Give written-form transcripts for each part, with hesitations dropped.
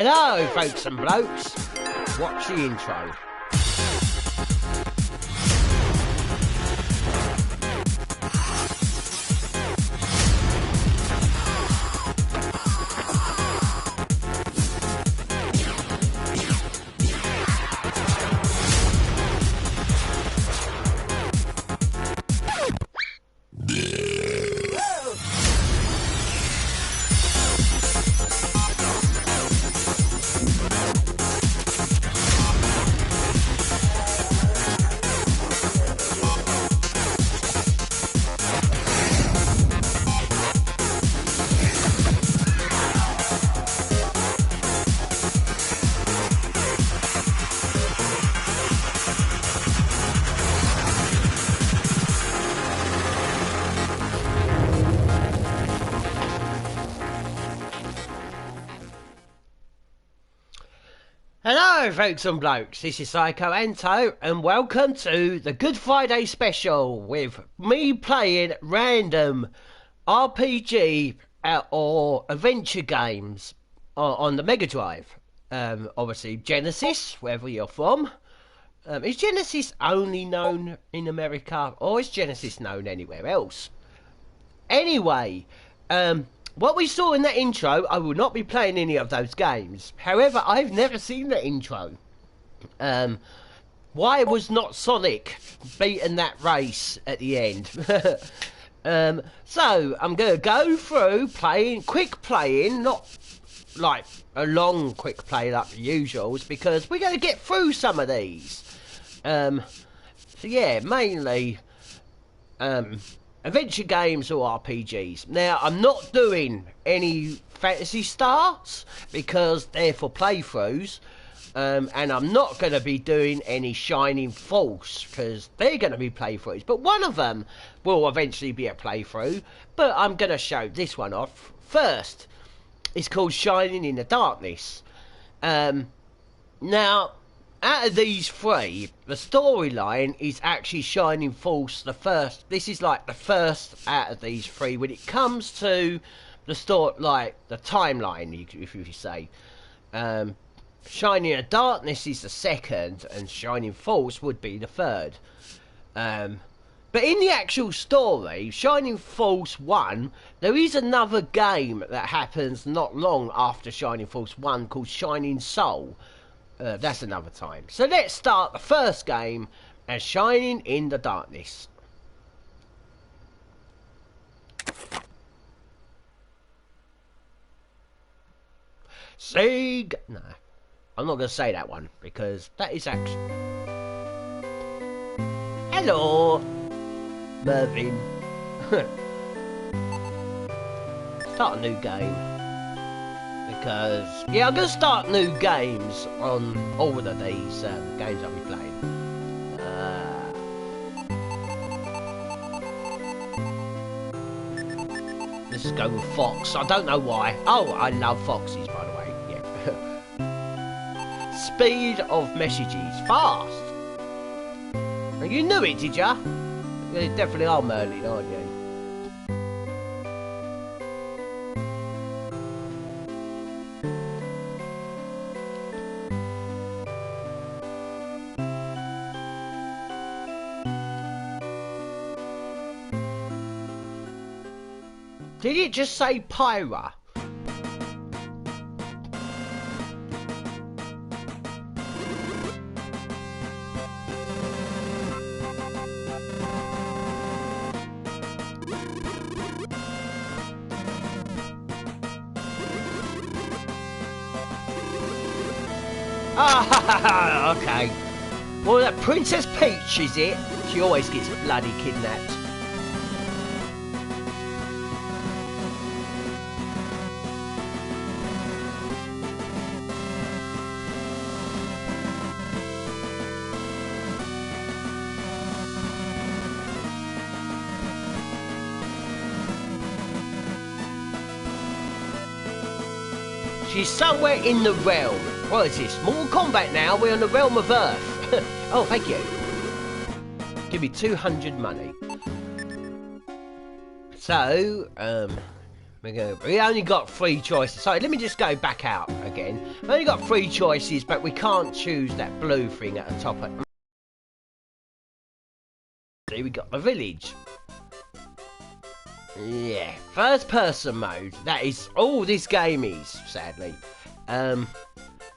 Hello, folks and blokes. Watch the intro. Hello, folks and blokes. This is Psycho Anto, and welcome to the Good Friday special with me playing random RPG or adventure games on the Mega Drive. Obviously, Genesis, wherever you're from. Is Genesis only known in America, or is Genesis known anywhere else? Anyway, what we saw in that intro, I will not be playing any of those games. However, I've never seen the intro. Why was not Sonic beating that race at the end? So, I'm going to go through quick playing, not like a long quick play like the usuals, because we're going to get through some of these. So yeah, mainly adventure games or RPGs. Now, I'm not doing any Fantasy Stars because they're for playthroughs, and I'm not going to be doing any Shining Force because they're going to be playthroughs. But one of them will eventually be a playthrough, but I'm going to show this one off first. It's called Shining in the Darkness. Now, out of these three, the storyline is actually Shining Force the first. This is like the first out of these three when it comes to the story, like the timeline, if you say. Shining in the Darkness is the second, and Shining Force would be the third. But in the actual story, Shining Force 1, there is another game that happens not long after Shining Force 1 called Shining Soul. That's another time. So let's start the first game as Shining in the Darkness. No, I'm not going to say that one because that is actually... Hello, Mervyn. Start a new game. Because, yeah, I'm going to start new games on all of these games I'll be playing. Let's just go with Fox. I don't know why. Oh, I love foxes, by the way. Yeah. Speed of messages. Fast. You knew it, did ya? You definitely are Merlin, aren't you? Did it just say Pyra? Ah, okay. Well, that Princess Peach, is it? She always gets bloody kidnapped. She's somewhere in the realm. What is this? Mortal Kombat now? We're in the realm of Earth. Oh, thank you. Give me 200 money. So, We only got 3 choices. Sorry, let me just go back out again. We only got 3 choices, but we can't choose that blue thing at the top. See, we got the village. Yeah, first person mode. That is all this game is, sadly. So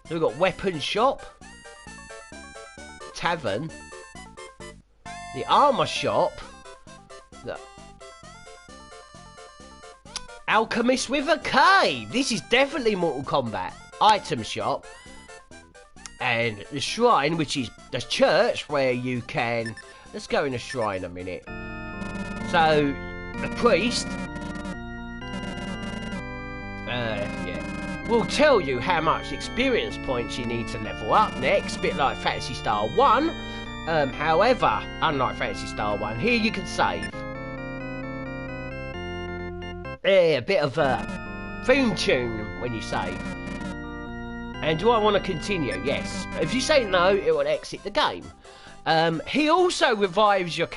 we've got weapon shop, tavern, the armor shop, the alchemist with a cave. This is definitely Mortal Kombat. Item shop, and the shrine, which is the church where you can. Let's go in the shrine a minute. So the priest, will tell you how much experience points you need to level up next, a bit like Phantasy Star 1. However, unlike Phantasy Star 1, here you can save. Yeah, a bit of a theme tune when you save. And do I want to continue? Yes. If you say no, it will exit the game. He also revives your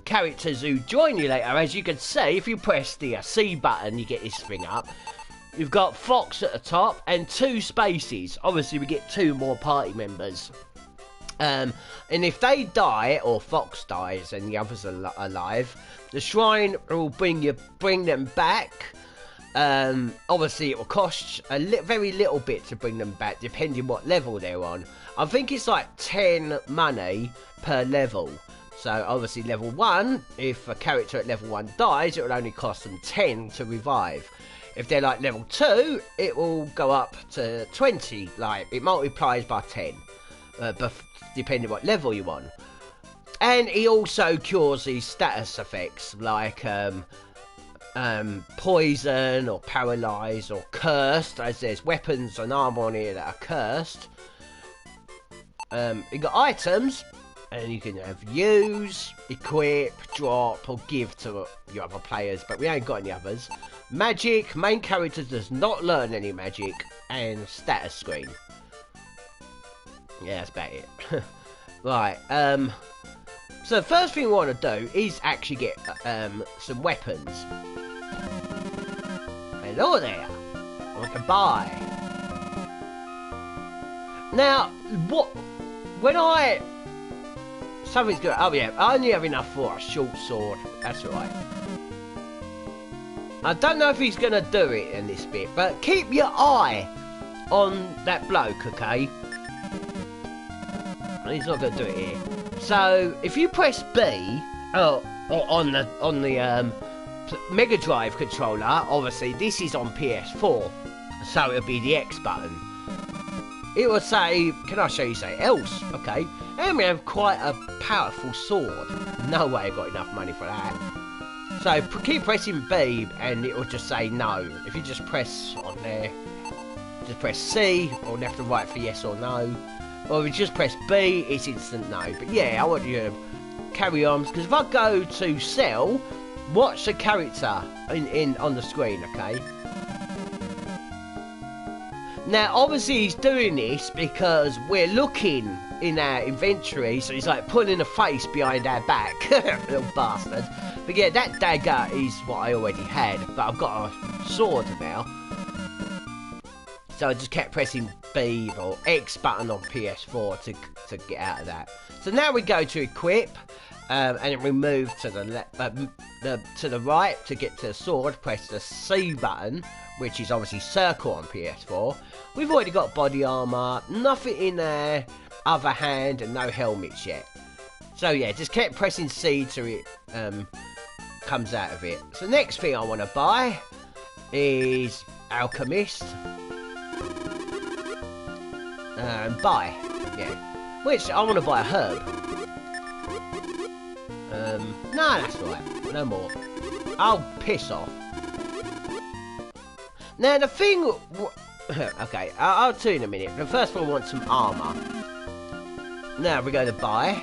characters who join you later. As you can see, if you press the C button, you get this thing up. You've got Fox at the top and 2 spaces. Obviously, we get 2 more party members. And if they die, or Fox dies and the others are alive, the shrine will bring them back. Obviously, it will cost very little bit to bring them back, depending what level they're on. I think it's like 10 money per level. So obviously level 1, if a character at level 1 dies, it will only cost them 10 to revive. If they're like level 2, it will go up to 20, like it multiplies by 10, but depending what level you're on. And he also cures these status effects, like poison, or paralyzed, or cursed, as there's weapons and armor on here that are cursed. You got items, and you can have use, equip, drop, or give to your other players, but we ain't got any others. Magic, main character does not learn any magic, and status screen. Yeah, that's about it. Right, so the first thing we want to do is actually get some weapons. Hello there, I want to buy. Now, something's good. Oh yeah, I only have enough for a short sword. That's right. I don't know if he's going to do it in this bit, but keep your eye on that bloke, okay? He's not going to do it here. So, if you press B, on the Mega Drive controller, obviously this is on PS4, so it'll be the X button. It will say, can I show you something else? Okay, and we have quite a powerful sword. No way I've got enough money for that. So keep pressing B and it will just say no. If you just press on there, just press C or left and right for yes or no. Or if you just press B, it's instant no. But yeah, I want you to carry on, because if I go to sell, watch the character on the screen, okay? Now, obviously he's doing this because we're looking in our inventory, so he's like putting a face behind our back. Little bastard. But yeah, that dagger is what I already had, but I've got a sword now. So I just kept pressing B or X button on PS4 to get out of that. So now we go to equip, and then we move to the right to get to the sword. Press the C button, which is obviously circle on PS4. We've already got body armor, nothing in there, other hand, and no helmets yet. So yeah, just kept pressing C till it comes out of it. So the next thing I want to buy is alchemist. Buy, yeah. Which I want to buy a herb. No, that's right. No more. Oh, piss off. Now the thing. Okay, I'll tell you in a minute. But first of all, I want some armor. Now we go to buy.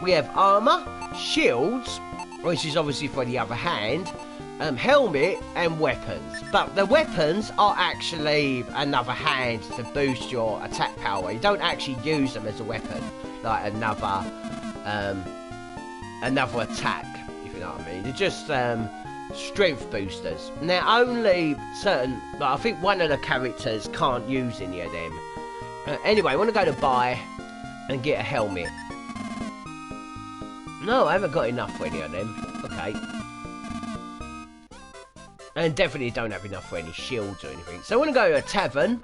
We have armor, shields, which is obviously for the other hand. Helmet and weapons, but the weapons are actually another hand to boost your attack power. You don't actually use them as a weapon, like another attack, if you know what I mean. They're just strength boosters. Now only certain, like, I think one of the characters can't use any of them. Anyway, I want to go to buy and get a helmet. No, I haven't got enough for any of them. Okay. And definitely don't have enough for any shields or anything. So I want to go to a tavern.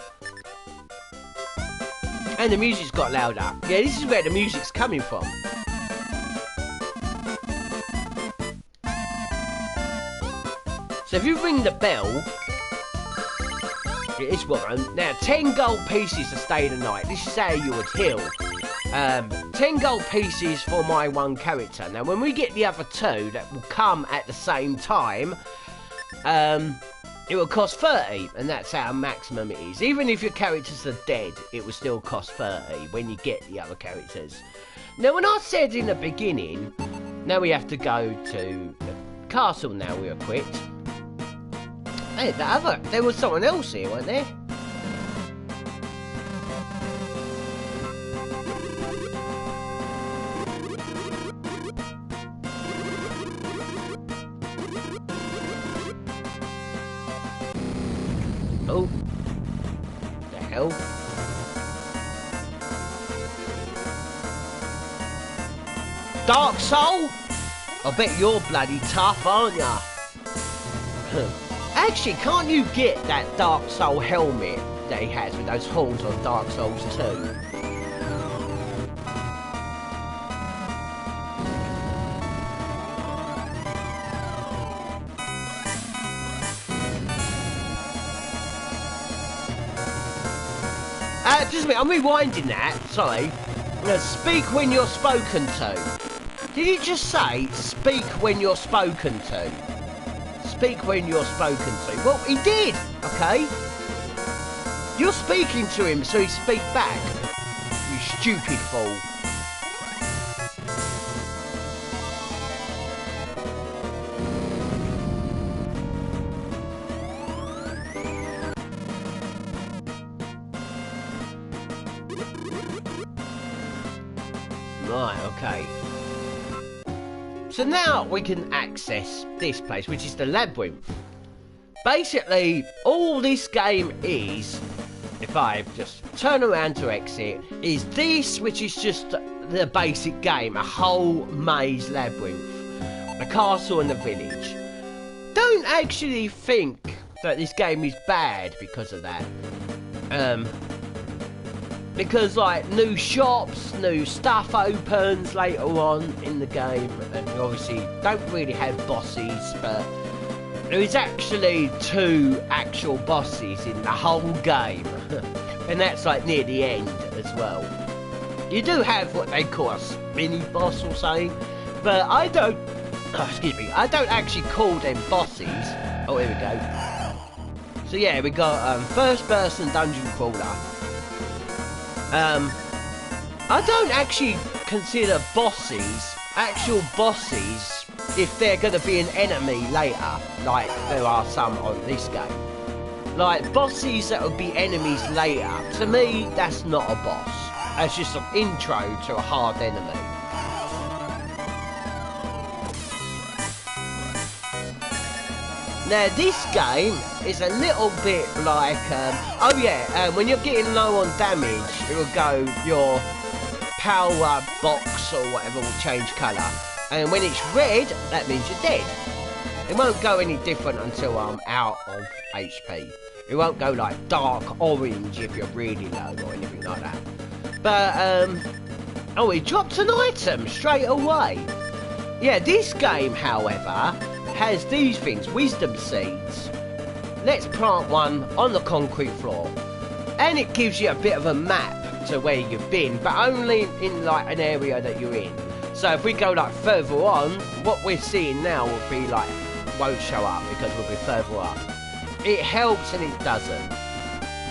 And the music's got louder. Yeah, this is where the music's coming from. So if you ring the bell, it is one. Now, 10 gold pieces to stay the night. This is how you would heal. 10 gold pieces for my one character. Now, when we get the other two that will come at the same time, it will cost 30, and that's how maximum it is. Even if your characters are dead, it will still cost 30 when you get the other characters. Now, when I said in the beginning, now we have to go to the castle now we are equipped. Hey, there was someone else here, wasn't there? Oh, the hell? Dark Soul? I bet you're bloody tough, aren't ya? Actually, can't you get that Dark Soul helmet that he has with those horns on Dark Souls 2? Just a minute, I'm rewinding that, sorry. Speak when you're spoken to. Did he just say, speak when you're spoken to? Speak when you're spoken to. Well, he did, okay? You're speaking to him, so he speak back. You stupid fool. Right, okay. So now we can access this place, which is the labyrinth. Basically, all this game is, if I just turn around to exit, is this, which is just the basic game, a whole maze labyrinth, a castle and a village. Don't actually think that this game is bad because of that. Because, like, new shops, new stuff opens later on in the game, and you obviously don't really have bosses, but there is actually 2 actual bosses in the whole game, and that's, like, near the end as well. You do have what they call a mini-boss or something, but I don't, excuse me, I don't actually call them bosses. Oh, here we go. So, yeah, we got first-person dungeon crawler. I don't actually consider bosses, actual bosses, if they're going to be an enemy later, like there are some on this game. Like, bosses that would be enemies later, to me, that's not a boss. That's just an intro to a hard enemy. Now, this game is a little bit like, when you're getting low on damage, it will go, your power box or whatever will change colour. And when it's red, that means you're dead. It won't go any different until I'm out of HP. It won't go like dark orange if you're really low or anything like that. But, oh, he dropped an item straight away. Yeah, this game, however, has these things, wisdom seeds. Let's plant one on the concrete floor. And it gives you a bit of a map to where you've been, but only in like an area that you're in. So if we go like further on, what we're seeing now will be like, won't show up because we'll be further up. It helps and it doesn't.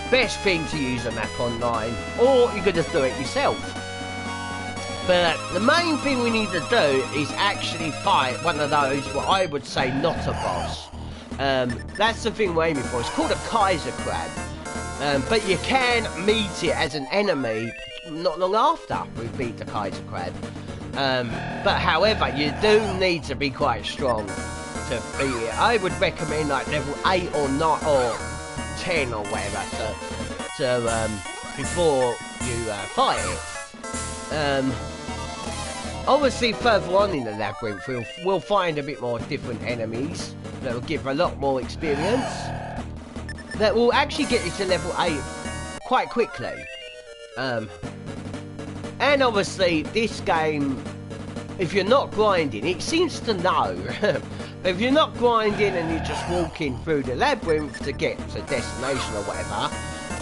Best thing to use a map online, or you could just do it yourself. But the main thing we need to do is actually fight one of those, what I would say, not a boss. That's the thing we're aiming for. It's called a Kaiser Crab. But you can meet it as an enemy not long after we beat the Kaiser Crab. But however, you do need to be quite strong to beat it. I would recommend like level 8 or 9 or 10 or whatever before you fight it. Obviously further on in the labyrinth we'll find a bit more different enemies that will give a lot more experience that will actually get you to level 8 quite quickly. And obviously this game, if you're not grinding, it seems to know, but if you're not grinding and you're just walking through the labyrinth to get to destination or whatever,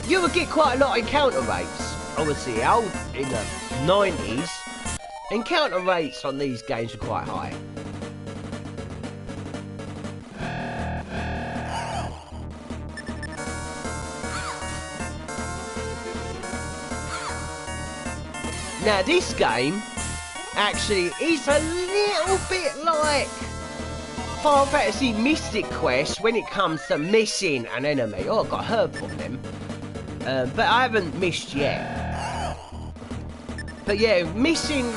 you will get quite a lot of encounter rates. Obviously in the 90s, encounter rates on these games are quite high. Now this game actually is a little bit like Final Fantasy Mystic Quest when it comes to missing an enemy. Oh, I got hurt from them. But I haven't missed yet. But yeah, missing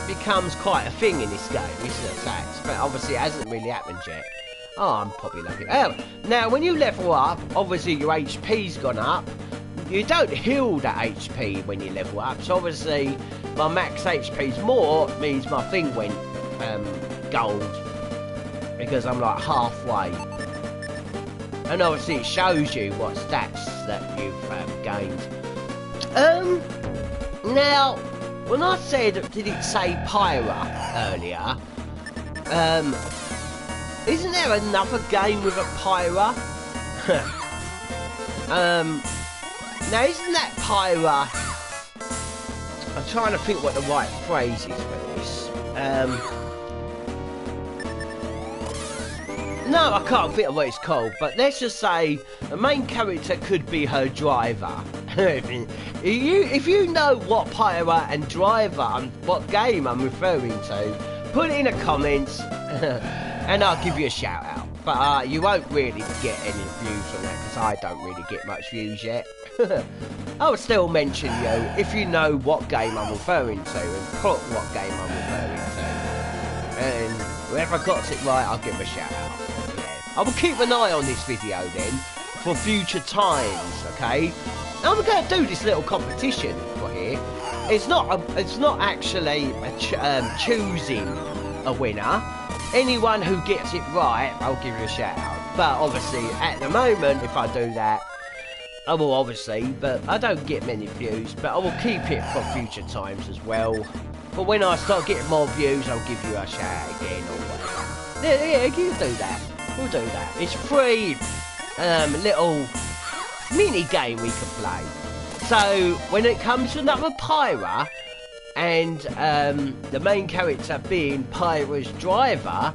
becomes quite a thing in this game, missing attacks. But obviously it hasn't really happened yet. Oh, I'm probably lucky. Oh, now when you level up, obviously your HP's gone up. You don't heal that HP when you level up, so obviously my max HP's more means my thing went gold because I'm like halfway, and obviously it shows you what stats that you've gained. Now when I said, did it say Pyra earlier, isn't there another game with a Pyra? Now, isn't that Pyra? I'm trying to think what the right phrase is for this. No, I can't think of what it's called, but let's just say the main character could be her driver. If you know what Pyra and driver and what game I'm referring to, put it in the comments and I'll give you a shout out. But you won't really get any views on that because I don't really get much views yet. I would still mention you if you know what game I'm referring to and put what game I'm referring to. And whoever got it right, I'll give him a shout out. Yeah. I will keep an eye on this video then for future times, okay? I'm going to do this little competition for here. It's not actually choosing a winner. Anyone who gets it right, I'll give you a shout out. But obviously, at the moment, if I do that, I will obviously, but I don't get many views, but I will keep it for future times as well. But when I start getting more views, I'll give you a shout out again or whatever. Yeah, you do that. We'll do that. It's free, little mini game we can play. So when it comes to another Pyra, and the main character being Pyra's driver,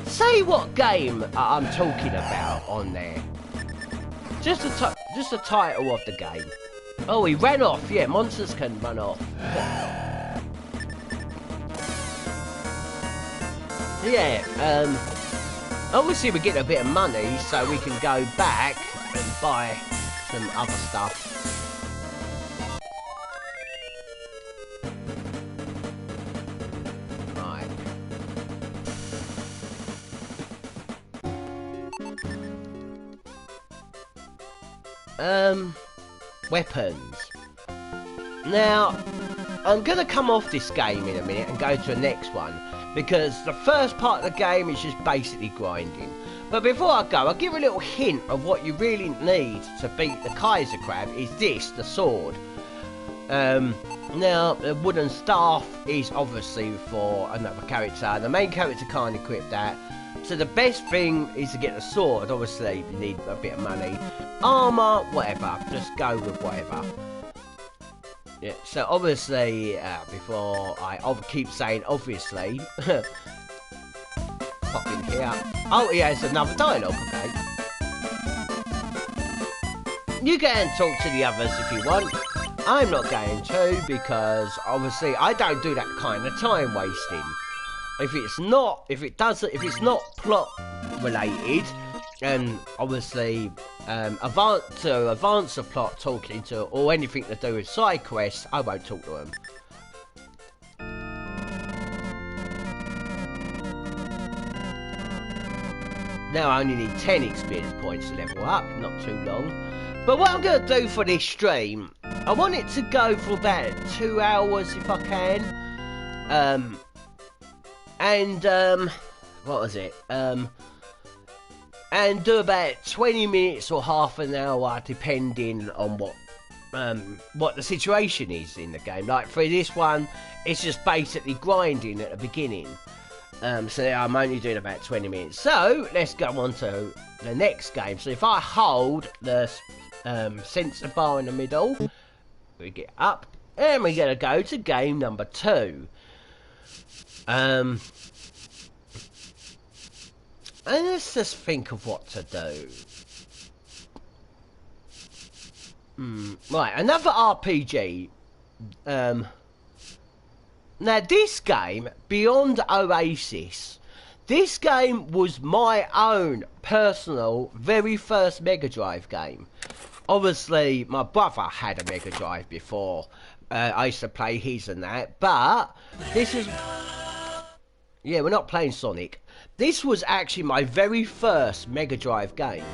say what game I'm talking about on there. Just the title of the game. Oh, he ran off. Yeah, monsters can run off. Yeah, obviously we get a bit of money so we can go back and buy some other stuff. Weapons. Now, I'm gonna come off this game in a minute and go to the next one because the first part of the game is just basically grinding. But before I go, I'll give a little hint of what you really need to beat the Kaiser Crab is this, the sword. Now, the wooden staff is obviously for another character. The main character can't equip that. So the best thing is to get the sword. Obviously, you need a bit of money. Armour, whatever. Just go with whatever. Yeah, so obviously, before I keep saying obviously, pop in here. Oh, yeah, it's another dialogue, okay. You can talk to the others if you want. I'm not going to because obviously I don't do that kind of time wasting. If it's not plot related, and obviously advance the plot talking to or anything to do with side quests, I won't talk to them. Now I only need 10 experience points to level up, not too long. But what I'm going to do for this stream, I want it to go for about 2 hours if I can. What was it? And do about 20 minutes or half an hour depending on what the situation is in the game. Like for this one, it's just basically grinding at the beginning. So I'm only doing about 20 minutes. So let's go on to the next game. So if I hold the sensor bar in the middle, we get up, and we're going to go to game number 2. And let's just think of what to do. Right, another RPG. Now this game, Beyond Oasis, this game was my own personal very first Mega Drive game. Obviously, my brother had a Mega Drive before. I used to play his and that, but this is... Yeah, we're not playing Sonic. This was actually my very first Mega Drive game.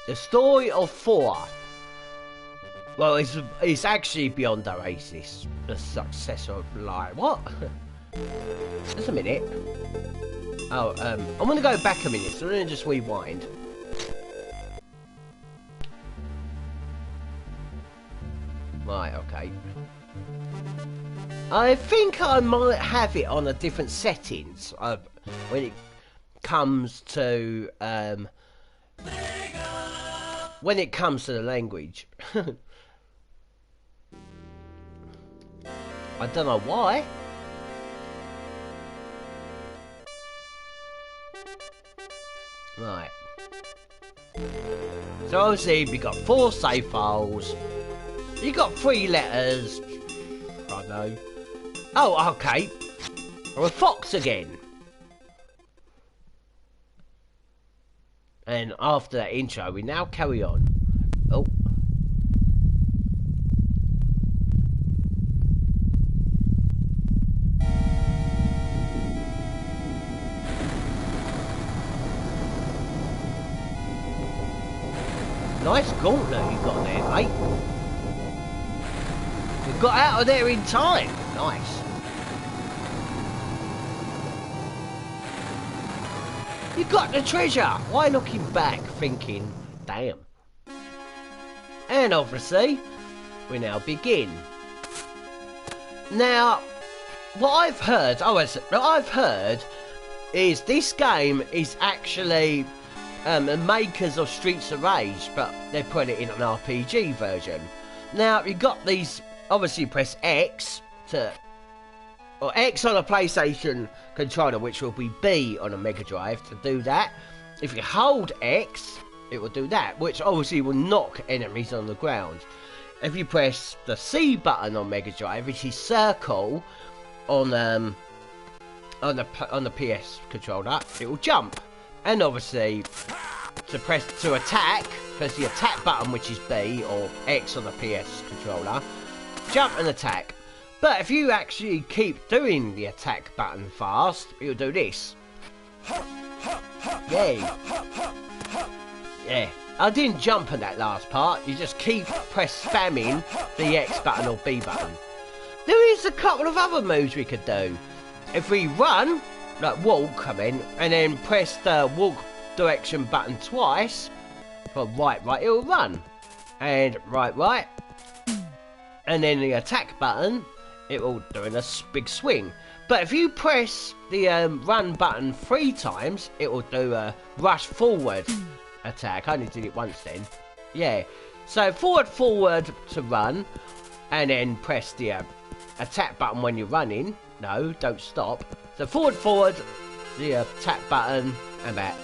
The story of 4. Well, it's actually Beyond Oasis, the successor of Light. What? Just a minute. Oh, I'm gonna go back a minute, so I'm gonna just rewind. Right, okay. I think I might have it on a different settings when it comes to the language. I don't know why. Right. So obviously we got 4 save files. You got 3 letters. I know. Oh, okay. We're a fox again. And after that intro, we now carry on. Oh. Nice gauntlet you got there, mate. You got out of there in time. Nice. You got the treasure! Why looking back thinking, damn. And obviously, we now begin. Now, what I've heard is this game is actually the makers of Streets of Rage, but they put it in an RPG version. Now, you got these, obviously press X to... or X on a PlayStation controller, which will be B on a Mega Drive to do that. If you hold X, it will do that, which obviously will knock enemies on the ground. If you press the C button on Mega Drive, which is circle on the PS controller, it will jump. And obviously, to attack, press the attack button, which is B or X on the PS controller, jump and attack. But if you actually keep doing the attack button fast, it'll do this. Yeah. Yeah. I didn't jump at that last part. You just press spamming the X button or B button. There is a couple of other moves we could do. If we run, like walk, and then press the walk direction button twice, from right, it'll run. And right. And then the attack button, it will do a big swing. But if you press the run button 3 times, it will do a rush forward attack. I only did it once then. Yeah. So forward to run, and then press the attack button when you're running, No, don't stop. So forward, the attack button, and back.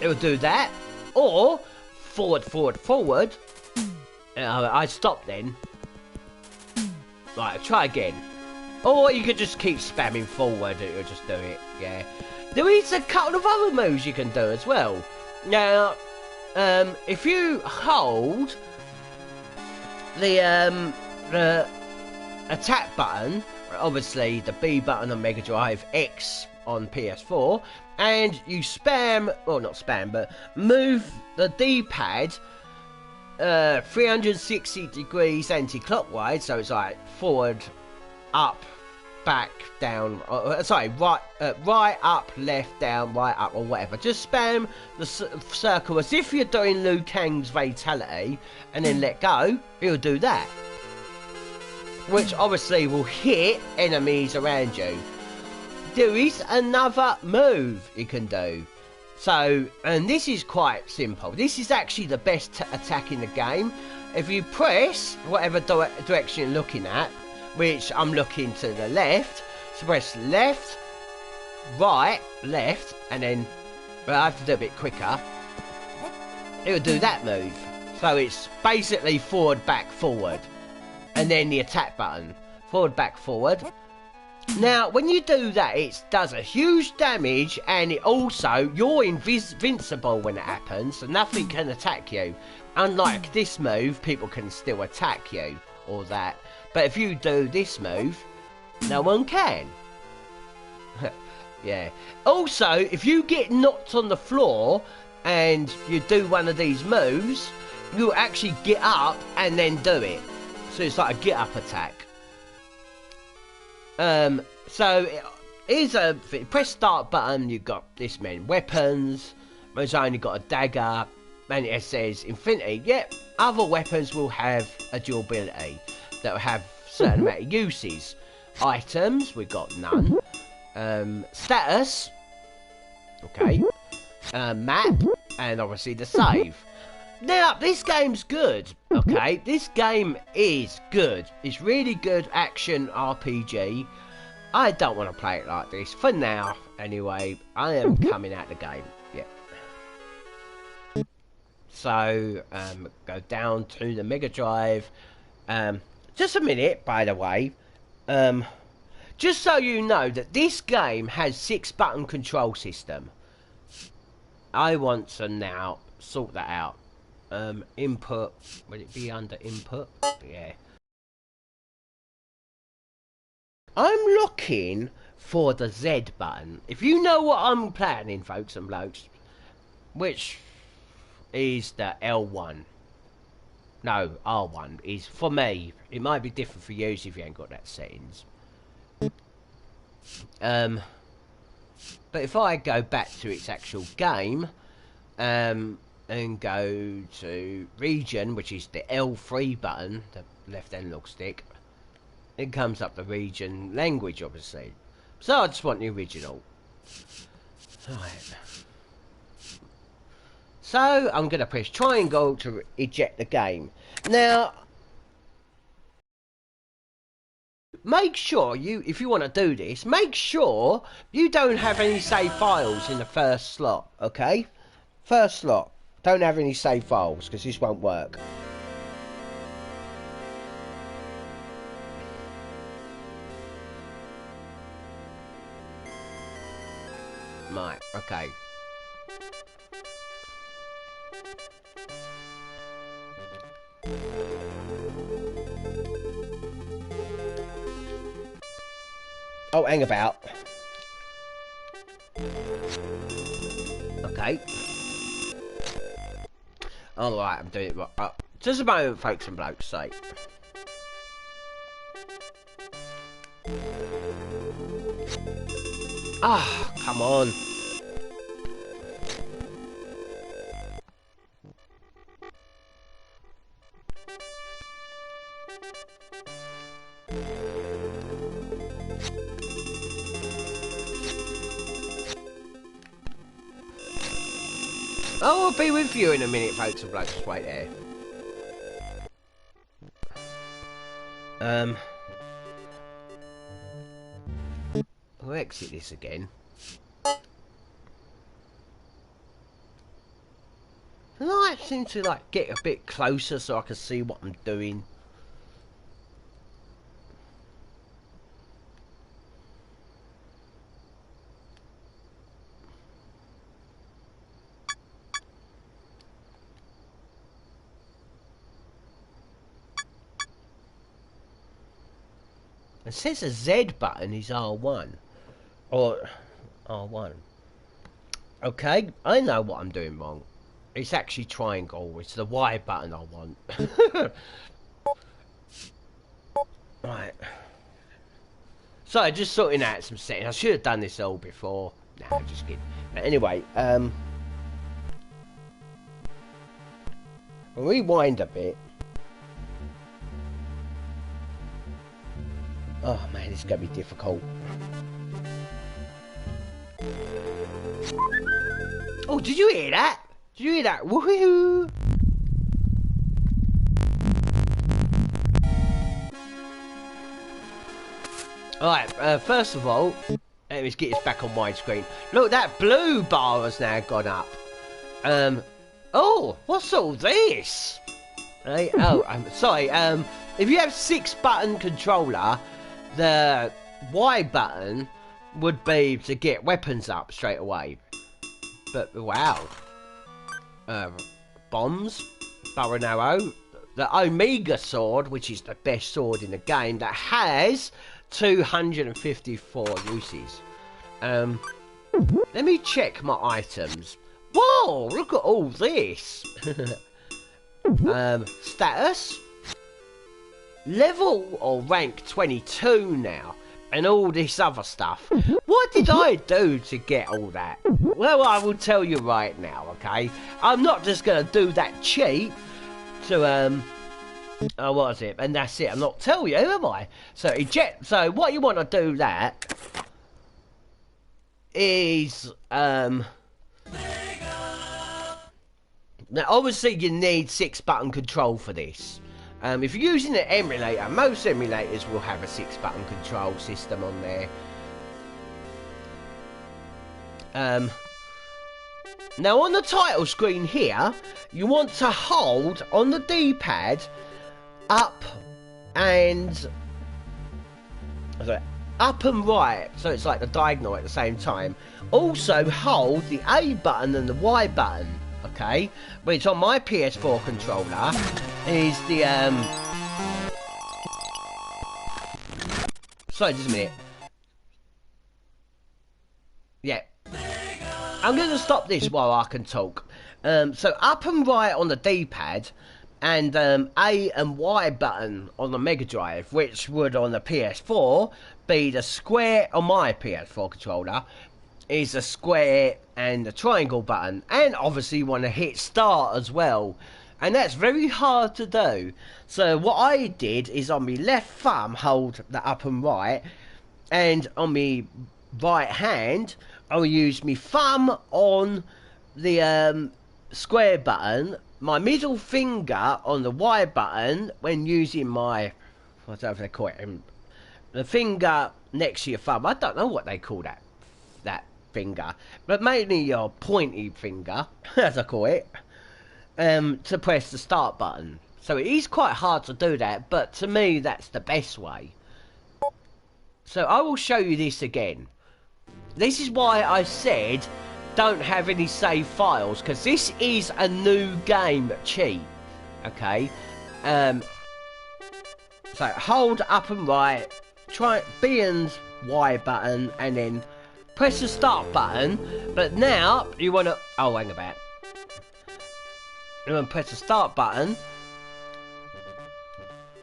It will do that. Or forward. I stop then. Right, try again. Or you could just keep spamming forward, it'll just do it, yeah. There is a couple of other moves you can do as well. Now, if you hold the attack button, obviously the B button on Mega Drive, X on PS4, and you spam, well not spam, but move the D-pad 360 degrees anti-clockwise, so it's like forward, up, back, down, sorry, right, up, left, down, right, up, or whatever. Just spam the circle as if you're doing Liu Kang's Fatality, and then let go, he'll do that. Which obviously will hit enemies around you. There is another move you can do. So, and this is quite simple. This is actually the best attack in the game. If you press whatever direction you're looking at, which I'm looking to the left, so press left, right, left, and then, well, I have to do it a bit quicker. It will do that move. So it's basically forward, back, forward. And then the attack button. Forward, back, forward. Now, when you do that, it does a huge damage, and it also, you're invincible when it happens, so nothing can attack you. Unlike this move, people can still attack you, or that. But if you do this move, no one can. Yeah. Also, if you get knocked on the floor, and you do one of these moves, you'll actually get up, and then do it. So it's like a get up attack. So here's a press start button. You've got this many weapons. It's only got a dagger, and it says infinity. Yep, other weapons will have a durability that will have certain amount of uses. Items, we've got none. Status, okay. Map, and obviously the save. Now, this game's good, okay? This game is good. It's really good action RPG. I don't want to play it like this. For now, anyway, I am coming out the game. Yeah. So, go down to the Mega Drive. Just a minute, by the way. Just so you know that this game has 6-button control system. I want to now sort that out. Input, would it be under input? Yeah. I'm looking for the Z button. If you know what I'm planning, folks and blokes, which is the L1. No, R1 is for me. It might be different for you if you ain't got that settings. But if I go back to its actual game, and go to region, which is the L3 button, the left analog stick, it comes up the region language, obviously. So I just want the original. Right. So I'm going to press triangle to eject the game. Now, make sure if you want to do this, make sure you don't have any save files in the first slot, okay? First slot. Don't have any save files, because this won't work. Right, okay. Oh, hang about. Okay. Alright, I'm doing it right. Just a moment, folks and blokes' sake. Ah, come on. Oh, I'll be with you in a minute, folks and blokes. Just wait there. I'll exit this again. The light seems to like get a bit closer so I can see what I'm doing. It says a Z button is R1 or R1. Okay, I know what I'm doing wrong. It's actually triangle. It's the Y button I want. Right. So just sorting out some settings. I should have done this all before. No, just kidding. But anyway, rewind a bit. Oh man, it's gonna be difficult. Oh, did you hear that? Did you hear that? Woohoo! Alright, first of all, let me just get this back on widescreen. Look, that blue bar has now gone up. Oh, what's all this? Right, oh, I'm sorry, if you have 6-button controller, the Y button would be to get weapons up straight away. But, wow. Bombs, bow and arrow, the Omega sword, which is the best sword in the game, that has 254 uses. Let me check my items. Whoa, look at all this. Status, level or rank 22 now, and all this other stuff. What did I do to get all that? Well, I will tell you right now, okay? I'm not just gonna do that cheap to oh, what is it? And that's it. I'm not telling you, am I? So eject. So what you want to do that is now obviously you need 6-button control for this. If you're using an emulator, most emulators will have a 6-button control system on there. Now on the title screen here, you want to hold on the D-pad up and right, so it's like the diagonal at the same time. Also hold the A button and the Y button, okay? Which on my PS4 controller is the sorry, just a minute. Yeah. I'm going to stop this while I can talk. So up and right on the D-pad, and A and Y button on the Mega Drive, which would on the PS4 be the square on my PS4 controller, is the square and the triangle button. And obviously you want to hit start as well. And that's very hard to do. So what I did is on my left thumb hold the up and right, and on my right hand I will use my thumb on the square button, my middle finger on the Y button when using my, what do they call it, the finger next to your thumb. I don't know what they call that finger, but mainly your pointy finger, as I call it, to press the start button. So it is quite hard to do that, but to me that's the best way. So I will show you this again. This is why I said don't have any save files, because this is a new game cheat, okay? So hold up and right, try B and Y button, and then press the start button. But now you want to, oh, hang about. You want to press the start button,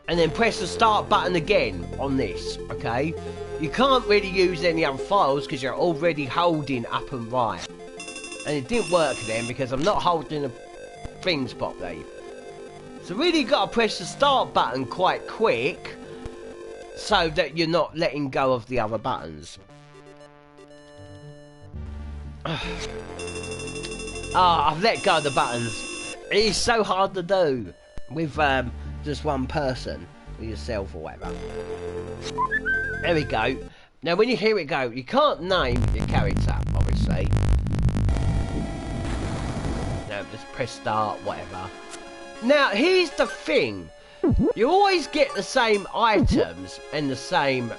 and then press the start button again on this, okay? You can't really use any other files because you're already holding up and right. And it didn't work then because I'm not holding the things properly. So really got to press the start button quite quick so that you're not letting go of the other buttons. I've let go of the buttons. It is so hard to do with just one person, or yourself or whatever. There we go. Now, when you hear it go, you can't name your character, obviously. Now, just press start, whatever. Now, here's the thing. You always get the same items and the same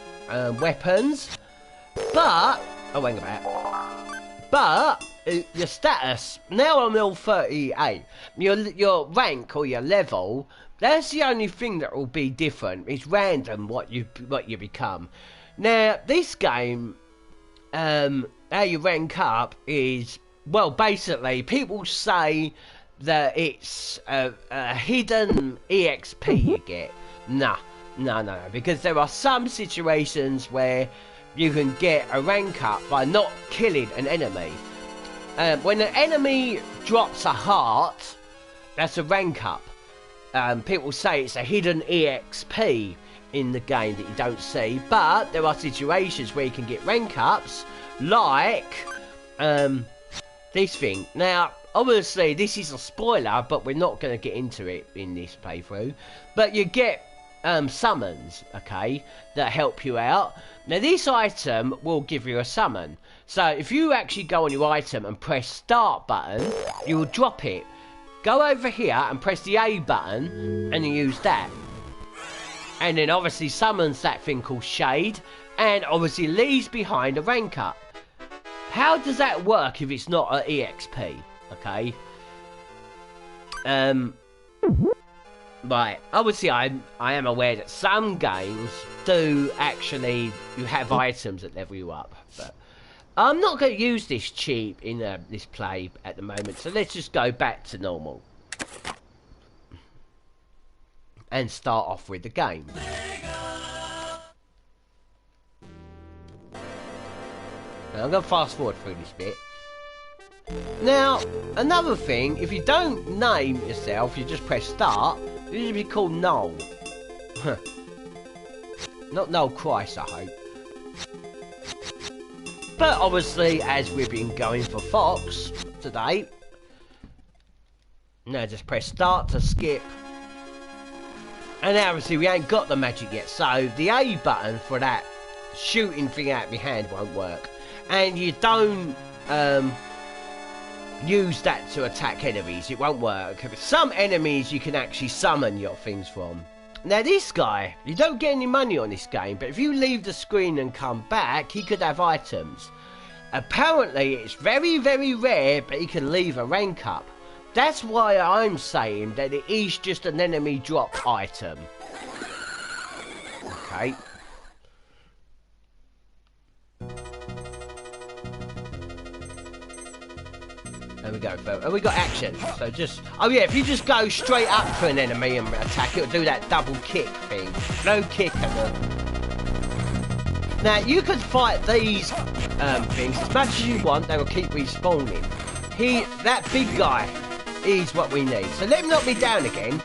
weapons. But, oh, hang about. But, your status, now I'm level 38. Your rank or your level, that's the only thing that will be different. It's random what you become. Now, this game, how you rank up is, well, basically, people say that it's a hidden EXP you get. No, because there are some situations where you can get a rank up by not killing an enemy. When an enemy drops a heart, that's a rank up. People say it's a hidden EXP in the game that you don't see, but there are situations where you can get rank ups, like this thing. Now, obviously, this is a spoiler, but we're not going to get into it in this playthrough. But you get summons, okay, that help you out. Now, this item will give you a summon. So, if you actually go on your item and press start button, you will drop it. Go over here and press the A button, and you use that. And then, obviously, summons that thing called Shade, and obviously leaves behind a rank up. How does that work if it's not an EXP? Okay. Right. Obviously, I am aware that some games do actually, you have items that level you up. But I'm not going to use this cheat in this play at the moment. So let's just go back to normal. And start off with the game. Now, I'm going to fast forward through this bit. Now, another thing, if you don't name yourself, you just press start, you should be called Noel. Not Noel Christ, I hope. But obviously, as we've been going for Fox today, now just press start to skip. And obviously we ain't got the magic yet, so the A button for that shooting thing out of your hand won't work. And you don't use that to attack enemies, it won't work. Some enemies you can actually summon your things from. Now this guy, you don't get any money on this game, but if you leave the screen and come back, he could have items. Apparently it's very, very rare, but he can leave a rank up. That's why I'm saying that it is just an enemy drop item. Okay. There we go, folks. And we got action. So just... Oh yeah, if you just go straight up for an enemy and attack, it'll do that double kick thing. No kick at all. Now, you could fight these things as much as you want. They will keep respawning. That big guy is what we need. So let him knock me down again.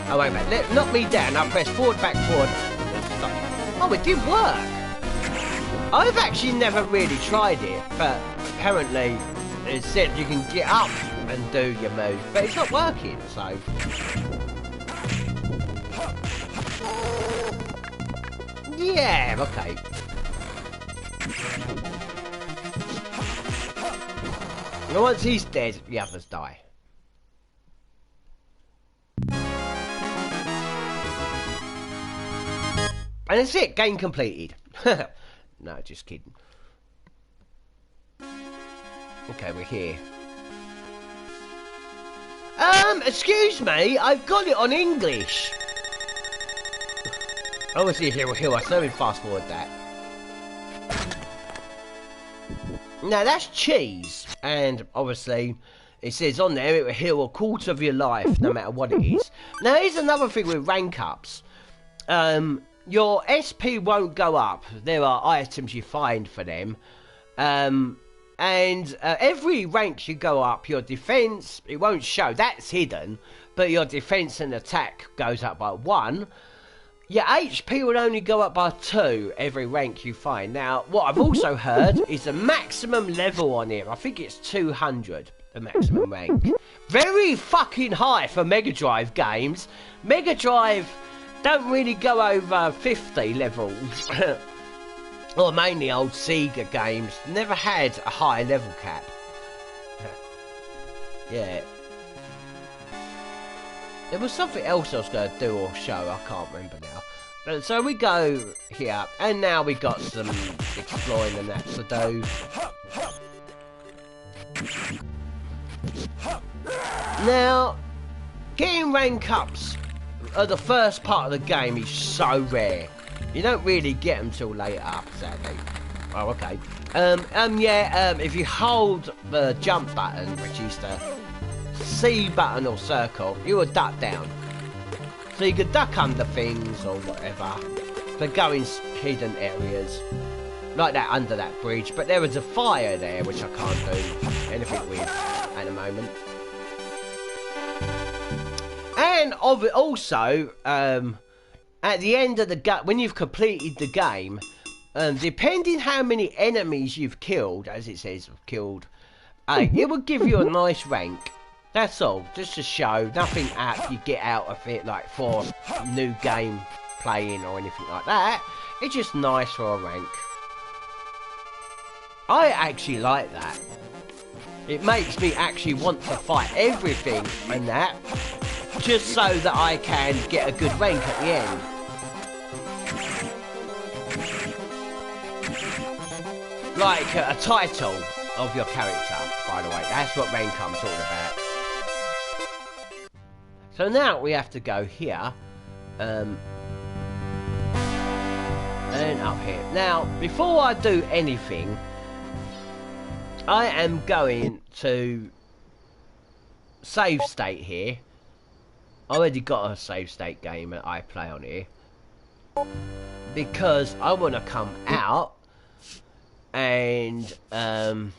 Oh, wait a minute. Let him knock me down. I'll press forward, back, forward. Stop. Oh, it did work. I've actually never really tried it, but apparently it said you can get up and do your move, but it's not working, so... Yeah, okay. And once he's dead, the others die. And that's it, game completed. No, just kidding. Okay, we're here. Excuse me, I've got it on English. Obviously, here, so let me fast forward that. Now, that's cheese. And, obviously, it says on there, it will heal a quarter of your life, no matter what it is. Now, here's another thing with rank ups. Your SP won't go up. There are items you find for them. Every rank you go up, your defense, it won't show. That's hidden. But your defense and attack goes up by 1. Your HP will only go up by 2 every rank you find. Now, what I've also heard is the maximum level on it. I think it's 200, the maximum rank. Very fucking high for Mega Drive games. Mega Drive don't really go over 50 levels. or mainly old Sega games, never had a high level cap. Yeah. There was something else I was going to do or show, I can't remember now. But, so we go here, and now we got some exploring and that to do. Now, getting rank ups at the first part of the game is so rare. You don't really get them till later, sadly. Oh, okay. If you hold the jump button, which is the C button or circle, you will duck down. So you could duck under things or whatever. For going hidden areas. Like that under that bridge. But there is a fire there, which I can't do anything with at the moment. And also, at the end of the when you've completed the game, depending how many enemies you've killed, as it says, killed, it will give you a nice rank. That's all, just to show. Nothing you get out of it, like for new game playing or anything like that. It's just nice for a rank. I actually like that. It makes me actually want to fight everything and that, just so that I can get a good rank at the end. Like a title of your character, by the way. That's what rank I'm talking about. So now we have to go here. And up here. Now, before I do anything, I am going to save state here. I already got a save state game that I play on here. Because I want to come out and, what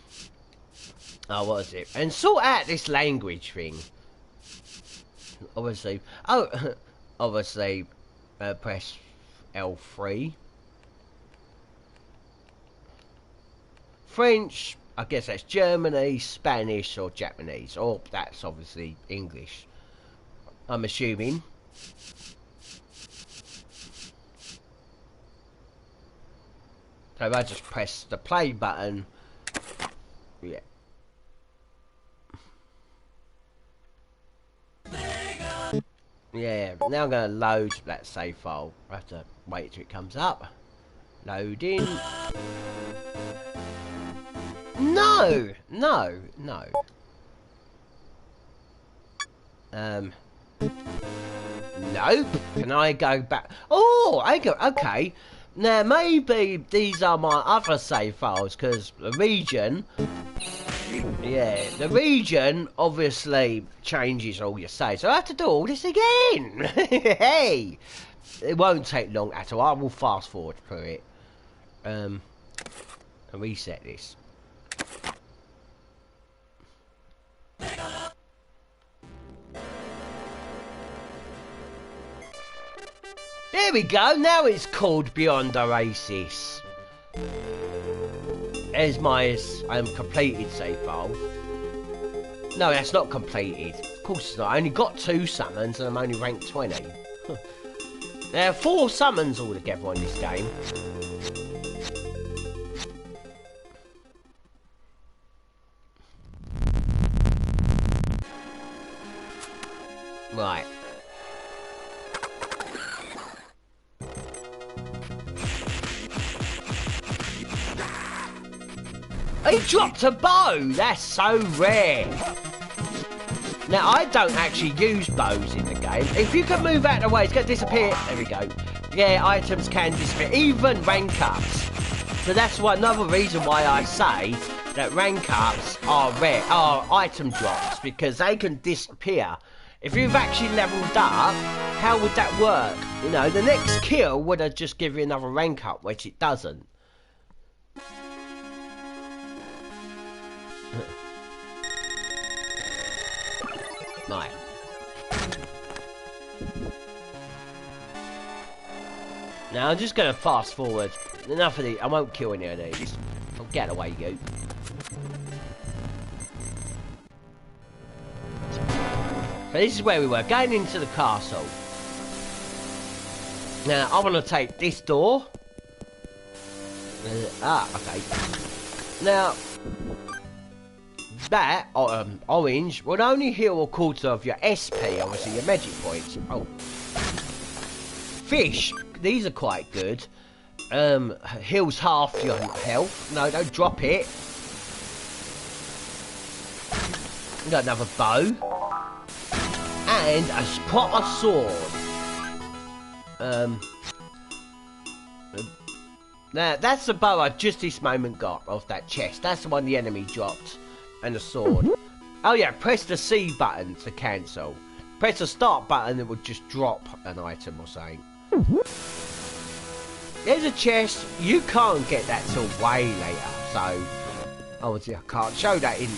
was it? And sort out this language thing. Obviously, press L3. French, I guess that's Germany, Spanish or Japanese, or that's obviously English, I'm assuming. So if I just press the play button, yeah. Yeah, now I'm going to load that save file. I have to wait till it comes up. Loading. No! No, no. Nope. Can I go back? Oh, I go. Okay. Now, maybe these are my other save files, because the region... Yeah, the region obviously changes all your saves. So I have to do all this again. Hey, it won't take long at all. I will fast forward through it. And reset this. There we go. Now it's called Beyond Oasis. There's my completed save file. No, that's not completed. Of course it's not. I only got 2 summons and I'm only ranked 20. There are 4 summons altogether on this game. Right. He dropped a bow! That's so rare! Now, I don't actually use bows in the game. If you can move out of the way, it's going to disappear. There we go. Yeah, items can disappear. Even rank ups. So that's another reason why I say that rank ups are rare, are item drops, because they can disappear. If you've actually leveled up, how would that work? You know, the next kill would have just given you another rank up, which it doesn't. Right. Now I'm just going to fast forward. Enough of these. I won't kill any of these. I'll get away, you. So this is where we were, going into the castle. Now I want to take this door. Okay. Now, that orange will only heal a quarter of your SP, obviously your magic points. Oh. Fish, these are quite good. Heals half your health. No, don't drop it. We got another bow. And a proper sword. Now, that's the bow I just this moment got off that chest. That's the one the enemy dropped. And the sword. Oh yeah, press the C button to cancel. Press the start button, it will just drop an item or something. There's a chest. You can't get that till way later. So, obviously I can't show that into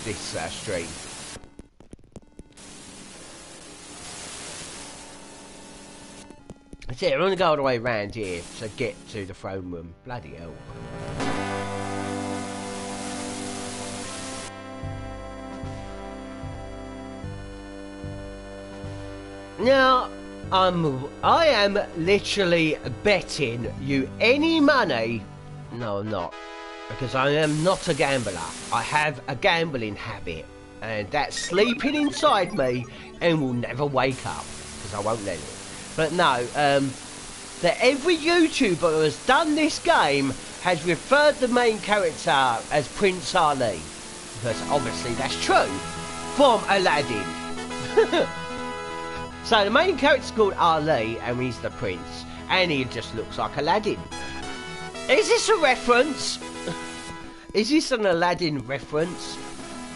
this stream. That's it, I'm going to go all the way around here to get to the throne room. Bloody hell. Now, I am literally betting you any money. No, I'm not. Because I am not a gambler. I have a gambling habit. And that's sleeping inside me and will never wake up. Because I won't let it. But no, that every YouTuber who has done this game has referred the main character as Prince Ali. Because obviously that's true. From Aladdin. So the main character's called Ali and he's the prince. And he just looks like Aladdin. Is this a reference? Is this an Aladdin reference?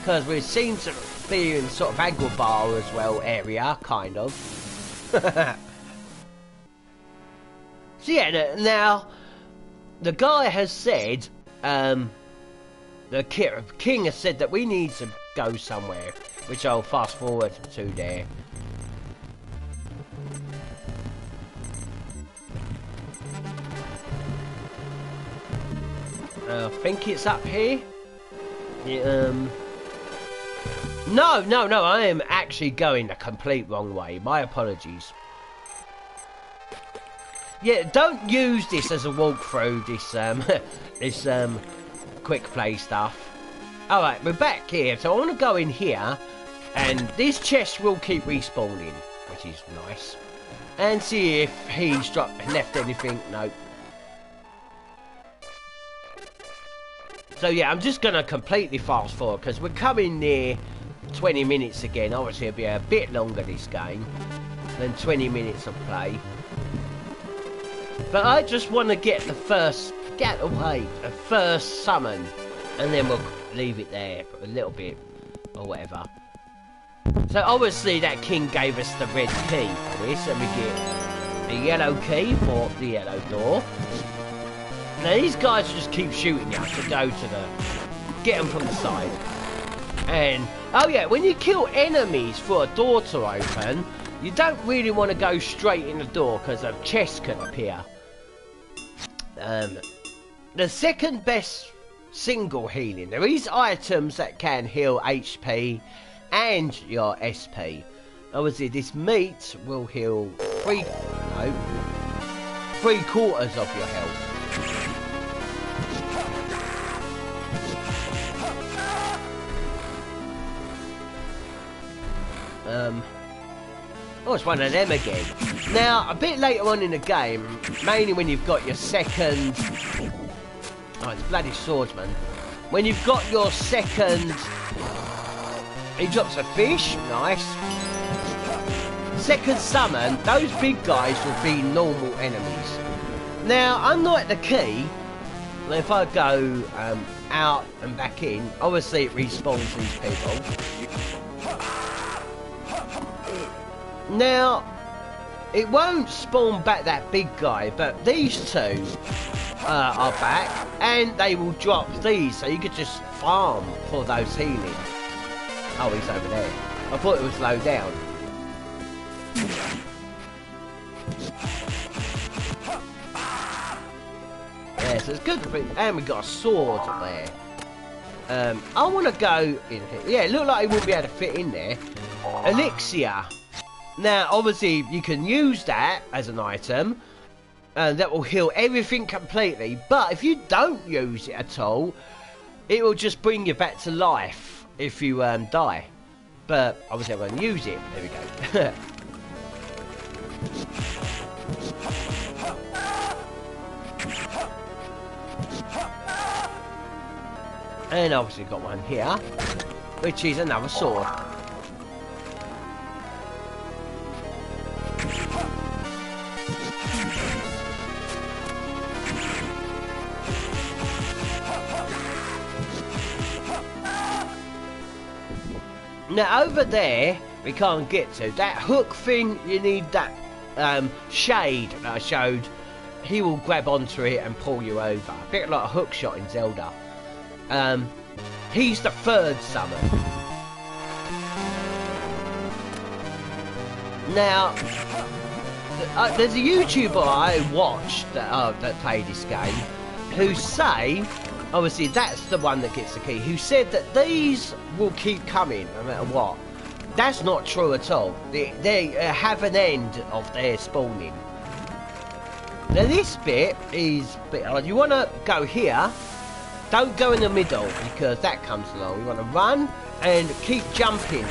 Because we seem to be in sort of Agrabah as well area, kind of. So yeah, now, the guy has said, the king has said that we need to go somewhere, which I'll fast forward to there. I think it's up here. Yeah, no, I am actually going the complete wrong way. My apologies. Yeah, don't use this as a walkthrough, this quick play stuff. Alright, we're back here, so I want to go in here, and this chest will keep respawning, which is nice. And see if he's left anything. Nope. So yeah, I'm just going to completely fast forward, because we're coming near 20 minutes again. Obviously it'll be a bit longer this game than 20 minutes of play. But I just want to get the first summon, and then we'll leave it there for a little bit, or whatever. So obviously that king gave us the red key for this, and we get the yellow key for the yellow door. Now these guys just keep shooting you to go to the... get them from the side. And, oh yeah, when you kill enemies for a door to open, you don't really want to go straight in the door because a chest can appear. The second best single healing. There is items that can heal HP and your SP. Obviously, this meat will heal 3/4 of your health. Oh, it's one of them again. Now, a bit later on in the game, mainly when you've got your second... Oh, it's bloody swordsman. When you've got your second... He drops a fish. Nice. Second summon, those big guys will be normal enemies. Now, unlike the key, if I go out and back in, obviously it respawns these people. Now, it won't spawn back that big guy, but these two are back, and they will drop these, so you could just farm for those healing. Oh, he's over there. I thought it was low down. Yeah, so it's good for it. And we got a sword there. I want to go in here. Yeah, it looked like it wouldn't be able to fit in there. Elixir. Now, obviously, you can use that as an item. that will heal everything completely. But if you don't use it at all, it will just bring you back to life if you die. But obviously I'm going to use it. There we go. And obviously got one here, which is another sword. Now over there, we can't get to. That hook thing, you need that shade that I showed. He will grab onto it and pull you over. A bit like a hook shot in Zelda. He's the third summon. Now, there's a YouTuber I watched that played this game, who say, obviously that's the one that gets the key, who said that these will keep coming no matter what. That's not true at all. They have an end of their spawning. Now this bit is a bit odd. You want to go here. Don't go in the middle because that comes along. You want to run and keep jumping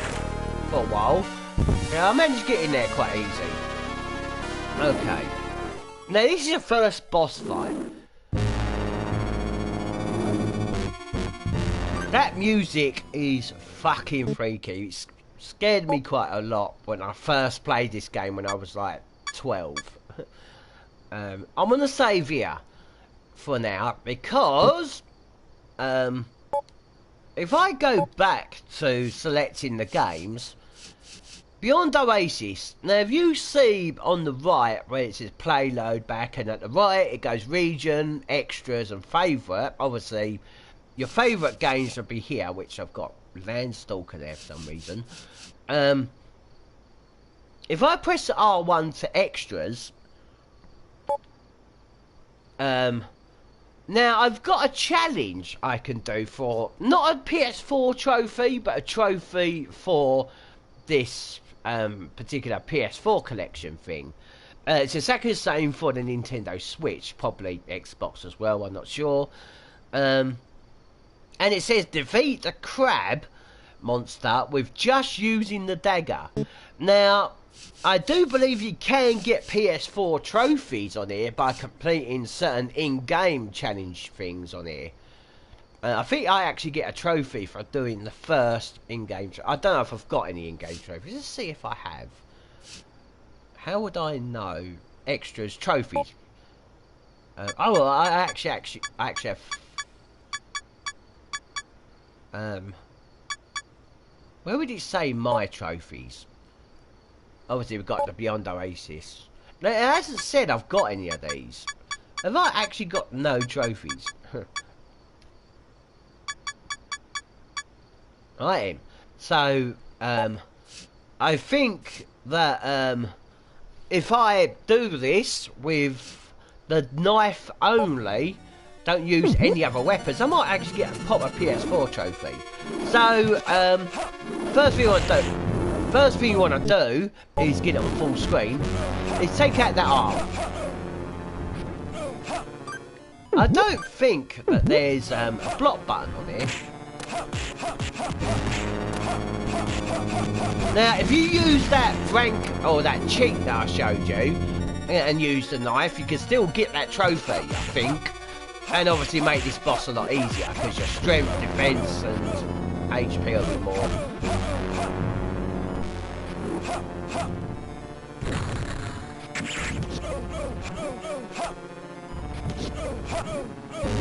for a while. Now I managed to get in there quite easy. Okay. Now this is your first boss fight. That music is fucking freaky. It scared me quite a lot when I first played this game when I was like 12. I'm going to save here for now because if I go back to selecting the games, Beyond Oasis, now if you see on the right where it says play, load back, and at the right it goes region, extras and favourite, obviously your favourite games will be here, which I've got Landstalker there for some reason. If I press R1 to extras, now I've got a challenge I can do for, not a PS4 trophy, but a trophy for this particular PS4 collection thing. It's exactly the same for the Nintendo Switch, probably Xbox as well, I'm not sure. And it says defeat the crab monster with just using the dagger. Now, I do believe you can get PS4 trophies on here by completing certain in-game challenge things on here. I think I actually get a trophy for doing the first in-game. I don't know if I've got any in-game trophies. Let's see if I have. How would I know? Extras, trophies. Oh, well, I actually have. Where would it say my trophies? Obviously, we've got the Beyond Oasis. Now, it hasn't said I've got any of these. Have I actually got no trophies? Right. So, I think that if I do this with the knife only, don't use any other weapons, I might actually get a proper PS4 trophy. So, first thing you want to do is get it on full screen. Is take out that arm. I don't think that there's a block button on here. Now, if you use that rank or that cheat that I showed you and use the knife, you can still get that trophy, I think. And obviously make this boss a lot easier because your strength, defense, and HP will be more.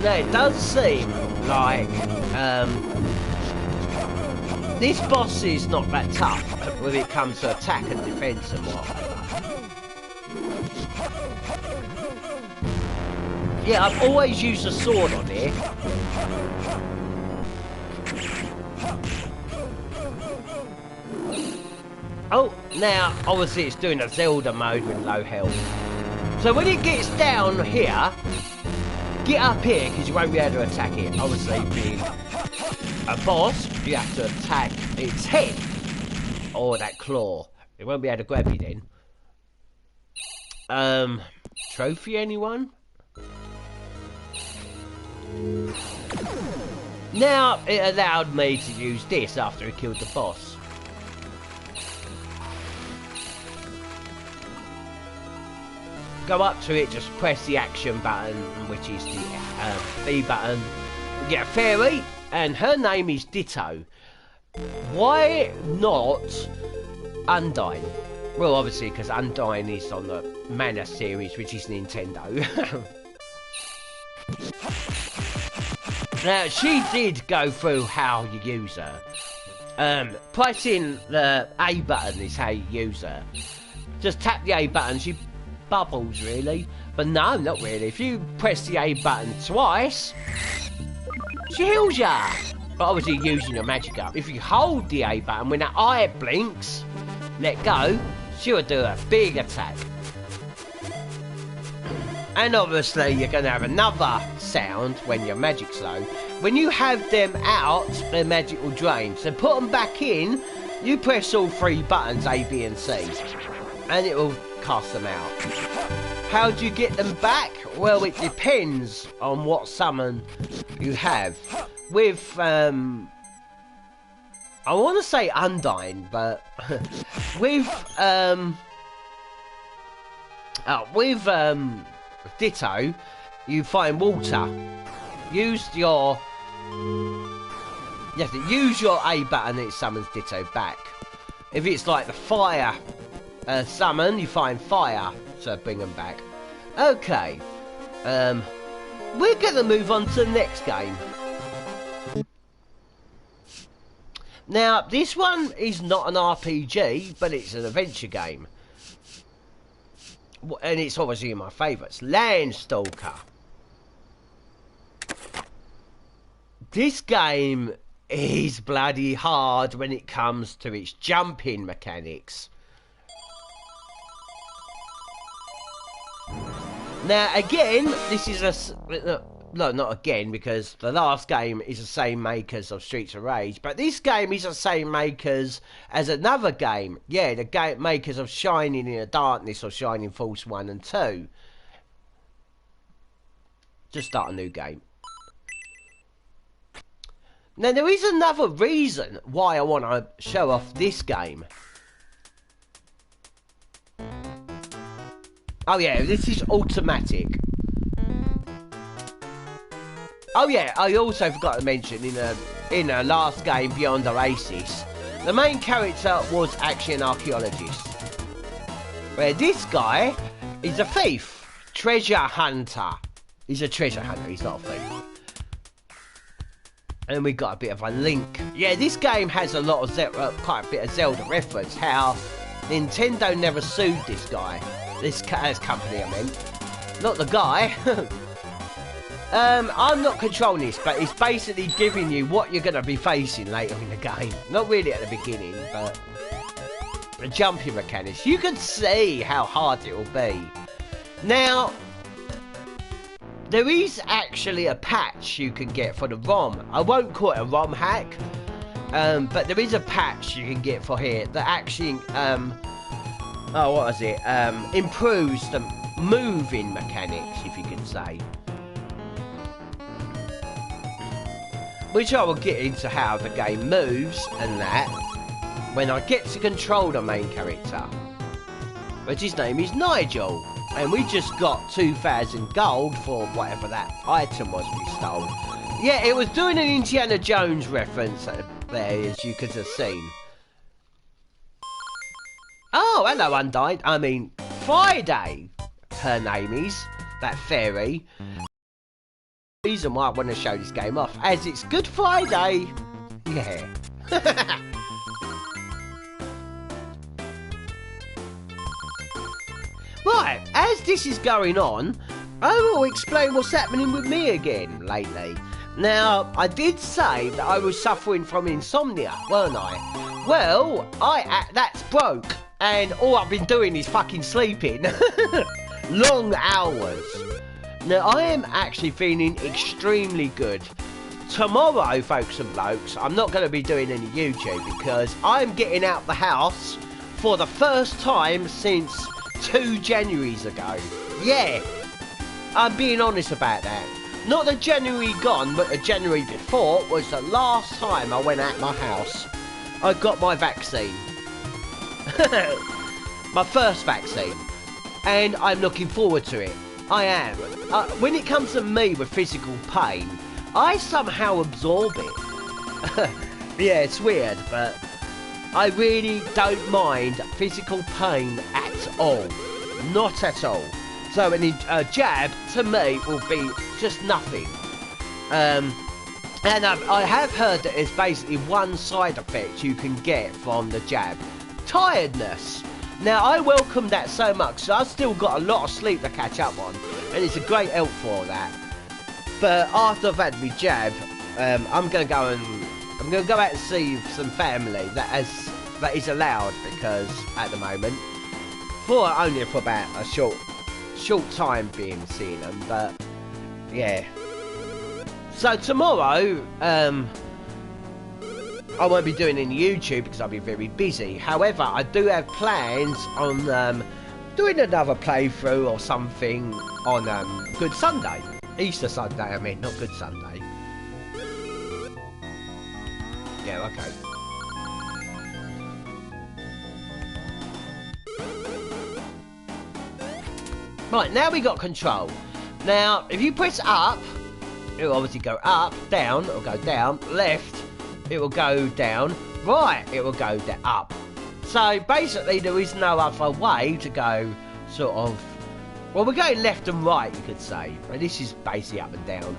Now it does seem like this boss is not that tough when it comes to attack and defense and whatever. Yeah, I've always used a sword on here. Oh, now obviously it's doing a Zelda mode with low health. So when it gets down here, get up here because you won't be able to attack it. Obviously, being a boss, you have to attack its head or that claw. It won't be able to grab you then. trophy, anyone? Now, it allowed me to use this after I killed the boss. Go up to it, just press the action button, which is the B button. You get a fairy, and her name is Ditto. Why not Undyne? Well, obviously, because Undyne is on the Mana series, which is Nintendo. Now, she did go through how you use her. Pressing the A button is how you use her. Just tap the A button, she bubbles, really. But no, not really. If you press the A button twice, she heals ya. But obviously, using your magic up. If you hold the A button, when that eye blinks, let go, she'll do a big attack. And obviously, you're going to have another sound when your magic's low. When you have them out, their magic will drain. So put them back in, you press all three buttons, A, B and C. And it will cast them out. How do you get them back? Well, it depends on what summon you have. With, I want to say Undyne, but with Ditto, you find water. Use your A button, it summons Ditto back. If it's like the fire summon, you find fire to bring them back. Okay, we're gonna move on to the next game. Now, this one is not an RPG, but it's an adventure game. And it's obviously my favourites. Landstalker. This game is bloody hard when it comes to its jumping mechanics. Now, again, this is a... No, not again, because the last game is the same makers of Streets of Rage. But this game is the same makers as another game. Yeah, the makers of Shining in the Darkness or Shining Force 1 and 2. Just start a new game. Now, there is another reason why I want to show off this game. Oh yeah, this is automatic. Oh yeah, I also forgot to mention in a last game, Beyond Oasis, the main character was actually an archaeologist. Where this guy is a thief, treasure hunter. He's a treasure hunter, he's not a thief. And we got a bit of a link. Yeah, this game has a lot of quite a bit of Zelda reference. How Nintendo never sued this guy, this company I meant, not the guy. I'm not controlling this, but it's basically giving you what you're going to be facing later in the game. Not really at the beginning, but the jumping mechanics. You can see how hard it will be. Now, there is actually a patch you can get for the ROM. I won't call it a ROM hack, but there is a patch you can get for here that actually, improves the moving mechanics, if you can say. Which I will get into how the game moves and that when I get to control the main character. Which his name is Nigel. And we just got 2,000 gold for whatever that item was we stole. Yeah, it was doing an Indiana Jones reference there, as you could have seen. Oh, hello Undyne. I mean, Friday, her name is, that fairy. Reason why I want to show this game off, as it's Good Friday. Yeah. Right, as this is going on, I will explain what's happening with me again lately. Now, I did say that I was suffering from insomnia, weren't I? Well, that's broke, and all I've been doing is fucking sleeping. Long hours. Now, I am actually feeling extremely good. Tomorrow, folks and blokes, I'm not going to be doing any YouTube because I'm getting out the house for the first time since 2 Januaries ago. Yeah, I'm being honest about that. Not the January gone, but the January before was the last time I went out my house. I got my vaccine. My first vaccine. And I'm looking forward to it. I am. When it comes to me with physical pain, I somehow absorb it. Yeah, it's weird, but I really don't mind physical pain at all. Not at all. So a jab, to me, will be just nothing. And I have heard that there's basically one side effect you can get from the jab. Tiredness. Now, I welcome that so much, so I've still got a lot of sleep to catch up on. And it's a great help for that. But after I've had my jab, I'm going to go out and see some family that is allowed, because at the moment, only for about a short time being seeing them, but yeah. So tomorrow, I won't be doing any YouTube because I'll be very busy. However, I do have plans on doing another playthrough or something on Good Sunday. Easter Sunday, I mean, not Good Sunday. Yeah, okay. Right, now we got control. Now, if you press up, it will obviously go up, down, it will go down, left, it will go down, right, it will go up. So basically there is no other way to go sort of, well, we're going left and right, you could say, but this is basically up and down.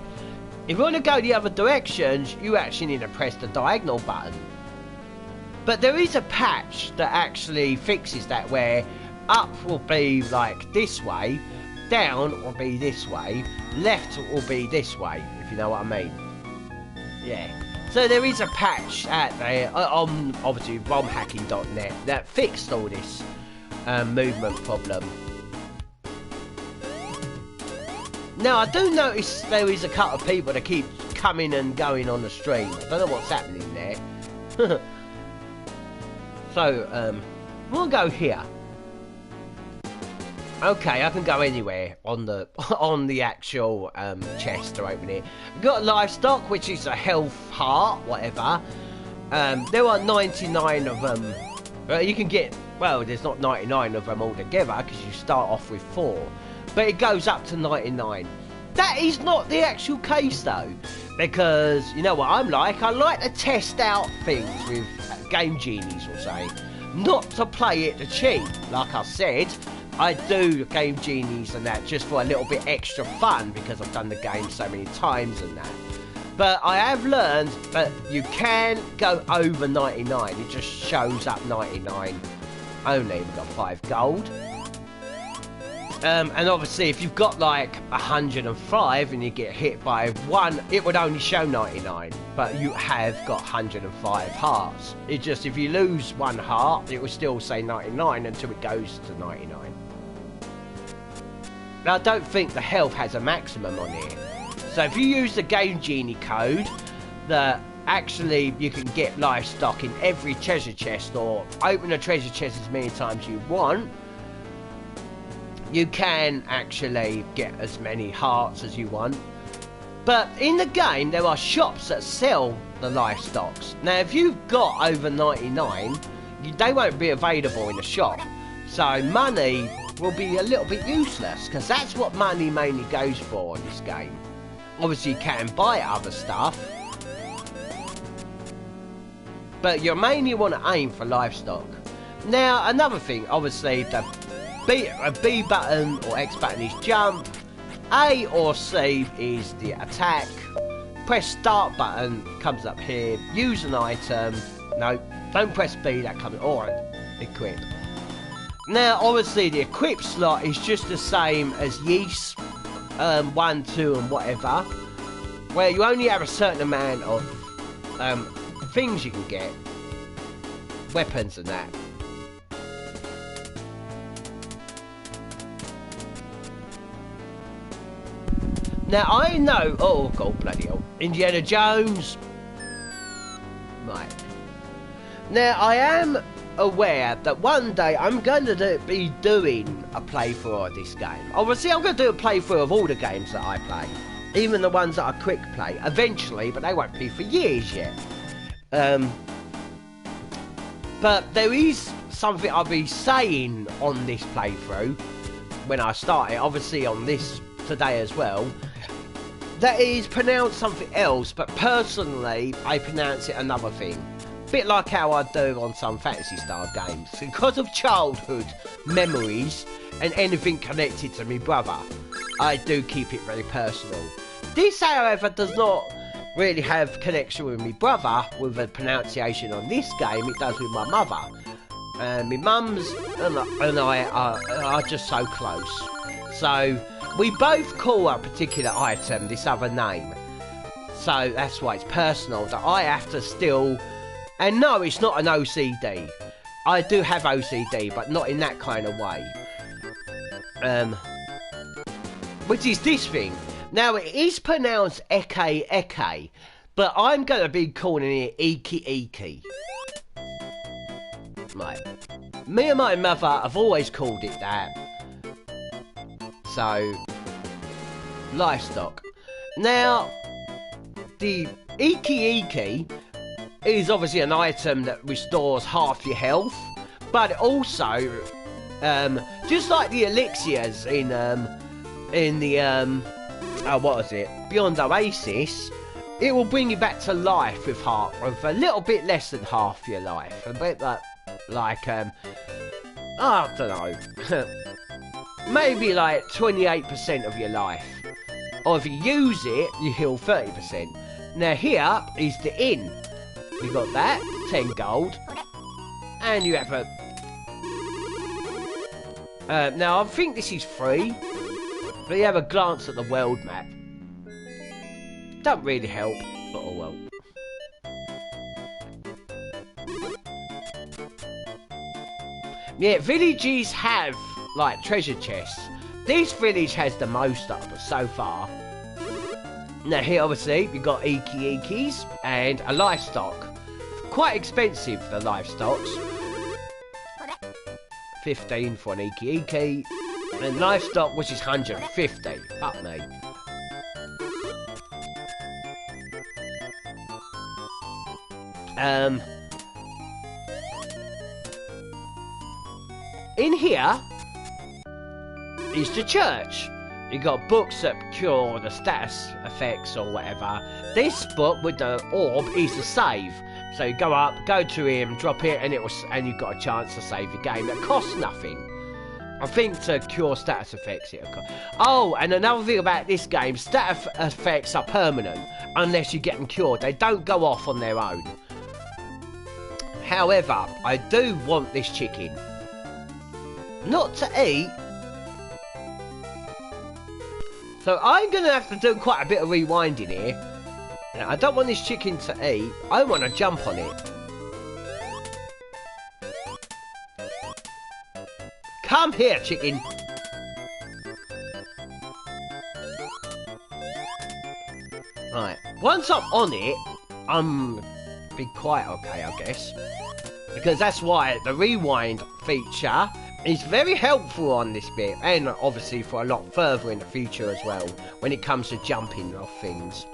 If you want to go the other directions, you actually need to press the diagonal button. But there is a patch that actually fixes that, where up will be like this way, down will be this way, left will be this way, if you know what I mean. Yeah. So there is a patch out there on, obviously, romhacking.net that fixed all this movement problem. Now, I do notice there is a couple of people that keep coming and going on the stream. I don't know what's happening there. So, we'll go here. Okay, I can go anywhere on the actual chest to open it. We've got livestock, which is a health heart, whatever. There are 99 of them. You can get, well, there's not 99 of them altogether because you start off with 4. But it goes up to 99. That is not the actual case though, because you know what I'm like. I like to test out things with Game Genies, or say, not to play it to cheat. Like I said, I do Game Genies and that just for a little bit extra fun because I've done the game so many times and that. But I have learned that you can go over 99. It just shows up 99 only. We've got 5 gold. And obviously if you've got like 105 and you get hit by 1, it would only show 99. But you have got 105 hearts. It just, if you lose 1 heart, it will still say 99 until it goes to 99. Now I don't think the health has a maximum on it. So if you use the Game Genie code, that actually you can get livestock in every treasure chest, or open a treasure chest as many times you want. You can actually get as many hearts as you want. But in the game, there are shops that sell the livestocks. Now, if you've got over 99, they won't be available in the shop. So money will be a little bit useless, because that's what money mainly goes for in this game. Obviously, you can buy other stuff, but you mainly want to aim for livestock. Now, another thing, obviously, the B button or X button is jump, A or C is the attack, press start button, comes up here, use an item, no, don't press B, that comes, or equip. Now obviously the equip slot is just the same as yeast, 1, 2 and whatever, where you only have a certain amount of things you can get, weapons and that. Now I know, oh god bloody hell, Indiana Jones. Right. Now I am aware that one day I'm going to be doing a playthrough of this game. Obviously, I'm going to do a playthrough of all the games that I play, even the ones that are quick play, eventually, but they won't be for years yet. But there is something I'll be saying on this playthrough when I start it, obviously on this today as well, that is pronounced something else, but personally I pronounce it another thing. Bit like how I do on some Fantasy Star games. Because of childhood memories and anything connected to my brother, I do keep it very personal. This, however, does not really have connection with my brother with the pronunciation on this game. It does with my mother. My mum's and I are just so close. So we both call a particular item this other name. So that's why it's personal, that I have to still... And no, it's not an OCD. I do have OCD, but not in that kind of way. Which is this thing. Now, it is pronounced Eke Eke, but I'm going to be calling it Iki Iki. Right. Me and my mother have always called it that. So, livestock. Now, the Iki Iki is obviously an item that restores half your health, but it also, just like the elixirs in the, what was it? Beyond Oasis, it will bring you back to life with a little bit less than half your life. A bit like, I don't know, maybe like 28% of your life. Or if you use it, you heal 30%. Now here is the inn. You got that, 10 gold. And you have a... now I think this is free. But you have a glance at the world map. Don't really help, but oh well. Yeah, villages have, like, treasure chests. This village has the most up so far. Now here, obviously, we've got Iki Ikis and a livestock. Quite expensive, the livestocks. 15 for an Iki Iki. And livestock, which is 150. Fuck me. In here is the church. You got books that cure the status effects or whatever. This book with the orb is a save. So you go up, go to him, drop it, and you've got a chance to save your game. It costs nothing. I think to cure status effects it'll cost. Oh, and another thing about this game, status effects are permanent unless you get them cured. They don't go off on their own. However, I do want this chicken. Not to eat. So I'm going to have to do quite a bit of rewinding here. Now, I don't want this chicken to eat. I want to jump on it. Come here, chicken. Right. Once I'm on it, I'm be quite okay, I guess. Because that's why the rewind feature is very helpful on this bit. And obviously for a lot further in the future as well. When it comes to jumping off things.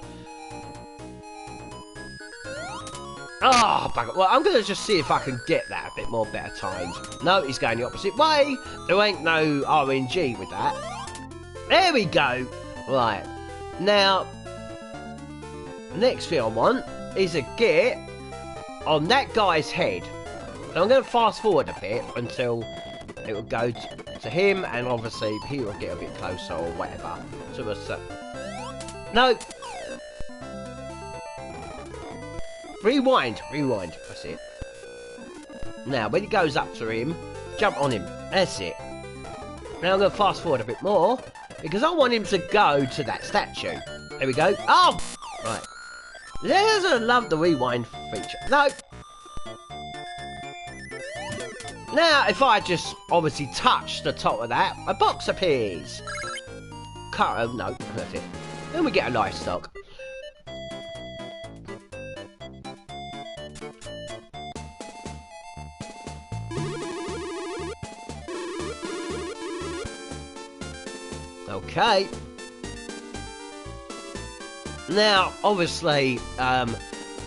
Oh, bugger. Well, I'm going to just see if I can get that a bit more better timed. No, he's going the opposite way. There ain't no RNG with that. There we go. Right. Now, next thing I want is a get on that guy's head. So I'm going to fast forward a bit until it will go to him. And obviously, he will get a bit closer or whatever. So we'll... No. Rewind, that's it. Now, when it goes up to him, jump on him, that's it. Now I'm going to fast forward a bit more, because I want him to go to that statue. There we go. Oh! Right. There's a love the rewind feature. No! Now, if I just obviously touch the top of that, a box appears. Oh, no, that's it. Then we get a livestock. Okay. Now, obviously,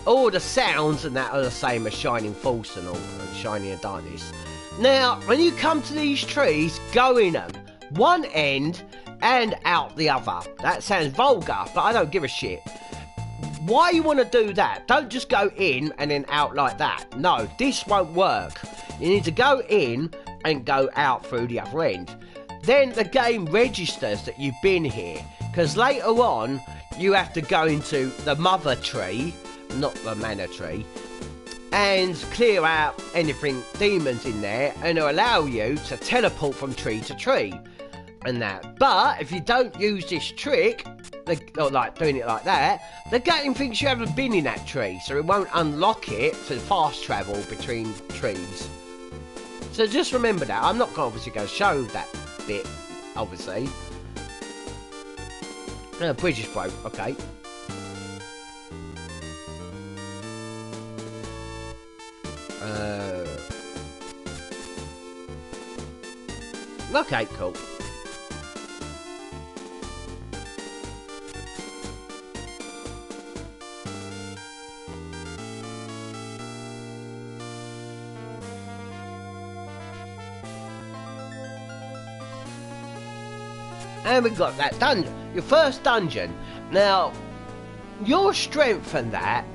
all the sounds and that are the same as Shining Force and all, and Shining Darkness. Now, when you come to these trees, go in them. One end and out the other. That sounds vulgar, but I don't give a shit. Why you want to do that? Don't just go in and then out like that. No, this won't work. You need to go in and go out through the other end. Then the game registers that you've been here. Because later on, you have to go into the mother tree, not the mana tree, and clear out anything demons in there, and it'll allow you to teleport from tree to tree and that. But if you don't use this trick, or like doing it like that, the game thinks you haven't been in that tree, so it won't unlock it to fast travel between trees. So just remember that. I'm not obviously going to show that bit, obviously. Bridge is broke, okay. Okay, cool. And we got that dungeon, your first dungeon. Now, your strength and that,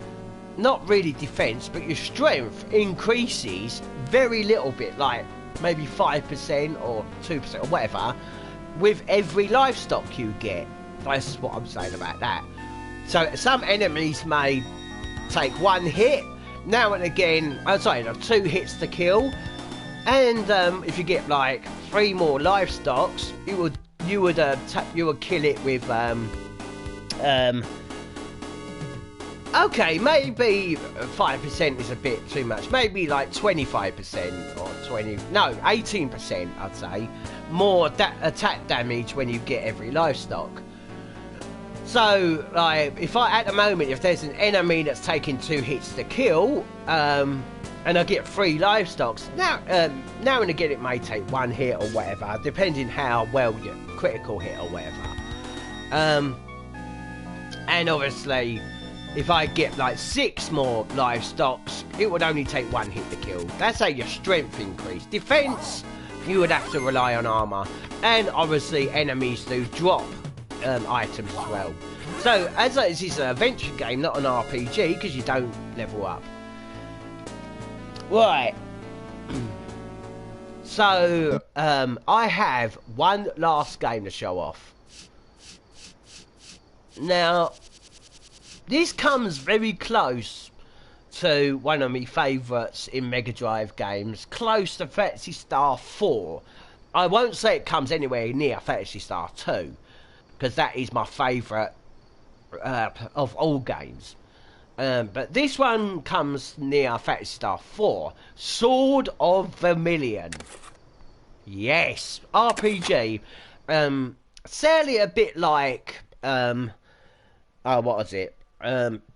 not really defense, but your strength increases very little bit, like maybe 5% or 2% or whatever, with every livestock you get. That's what I'm saying about that. So some enemies may take one hit, now and again, sorry, 2 hits to kill, and if you get like 3 more livestocks, you would kill it with okay, maybe 5% is a bit too much. Maybe like 25% or 18%, I'd say, more attack damage when you get every livestock. So, like, at the moment, if there's an enemy that's taking 2 hits to kill, and I get 3 livestocks, now and again it may take 1 hit or whatever, depending how well you critical hit or whatever. And obviously, if I get like 6 more livestocks, it would only take 1 hit to kill. That's how your strength increase. Defense, you would have to rely on armor, and obviously enemies do drop items as well. So as this is an adventure game, not an RPG, because you don't level up. Right. So I have one last game to show off. Now, this comes very close to one of my favourites in Mega Drive games, close to Phantasy Star 4. I won't say it comes anywhere near Phantasy Star 2, because that is my favourite of all games. But this one comes near Phantasy Star 4. Sword of Vermilion. Yes, RPG. Sadly a bit like what was it?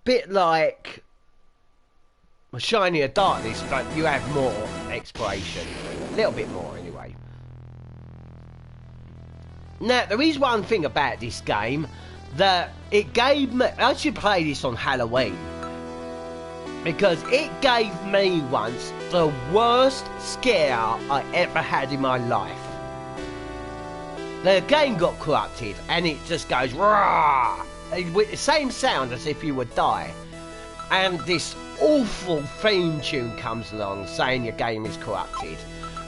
Bit like Shiny Darkness, but you have more exploration. A little bit more anyway. Now, there is one thing about this game that it gave me... I should play this on Halloween, because it gave me once the worst scare I ever had in my life. The game got corrupted and it just goes rah, with the same sound as if you would die, and this awful theme tune comes along saying your game is corrupted.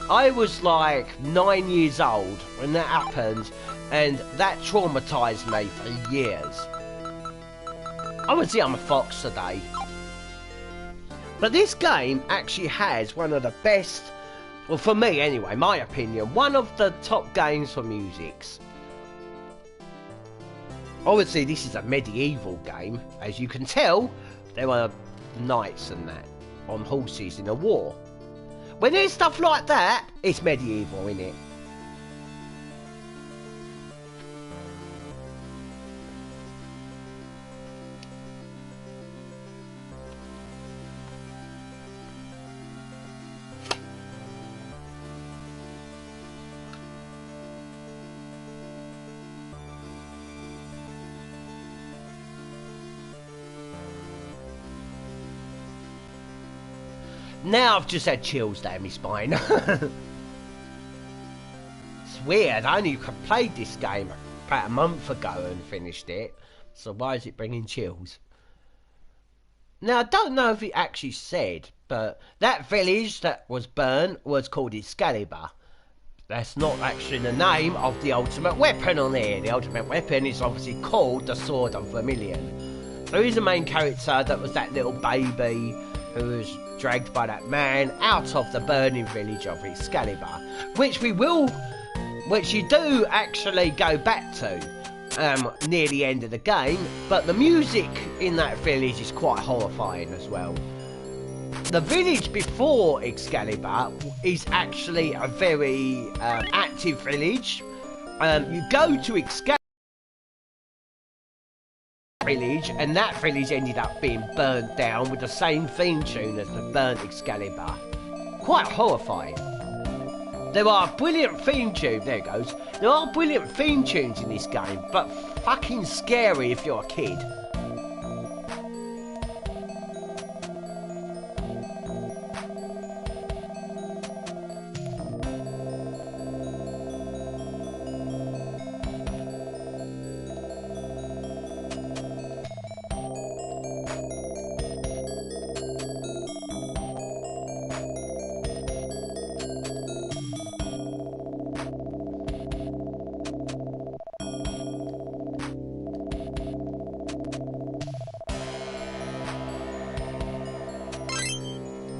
I was like 9 years old when that happened, and that traumatised me for years. Obviously I'm a fox today, but this game actually has one of the best, well for me anyway, my opinion, one of the top games for musics. Obviously this is a medieval game, as you can tell. There were knights and that on horses in a war. When there's stuff like that, it's medieval, isn't it? Now I've just had chills down my spine. It's weird, I only played this game about a month ago and finished it. So why is it bringing chills? Now I don't know if it actually said, but that village that was burnt was called Excalibur. That's not actually the name of the ultimate weapon on there. The ultimate weapon is obviously called the Sword of Vermilion. There is a main character that was that little baby who was dragged by that man out of the burning village of Excalibur, which you do actually go back to near the end of the game, but the music in that village is quite horrifying as well. The village before Excalibur is actually a very active village. You go to Excalibur village, and that village ended up being burnt down with the same theme tune as the burnt Excalibur. Quite horrifying. There are brilliant theme tunes, there it goes. There are brilliant theme tunes in this game, but fucking scary if you're a kid.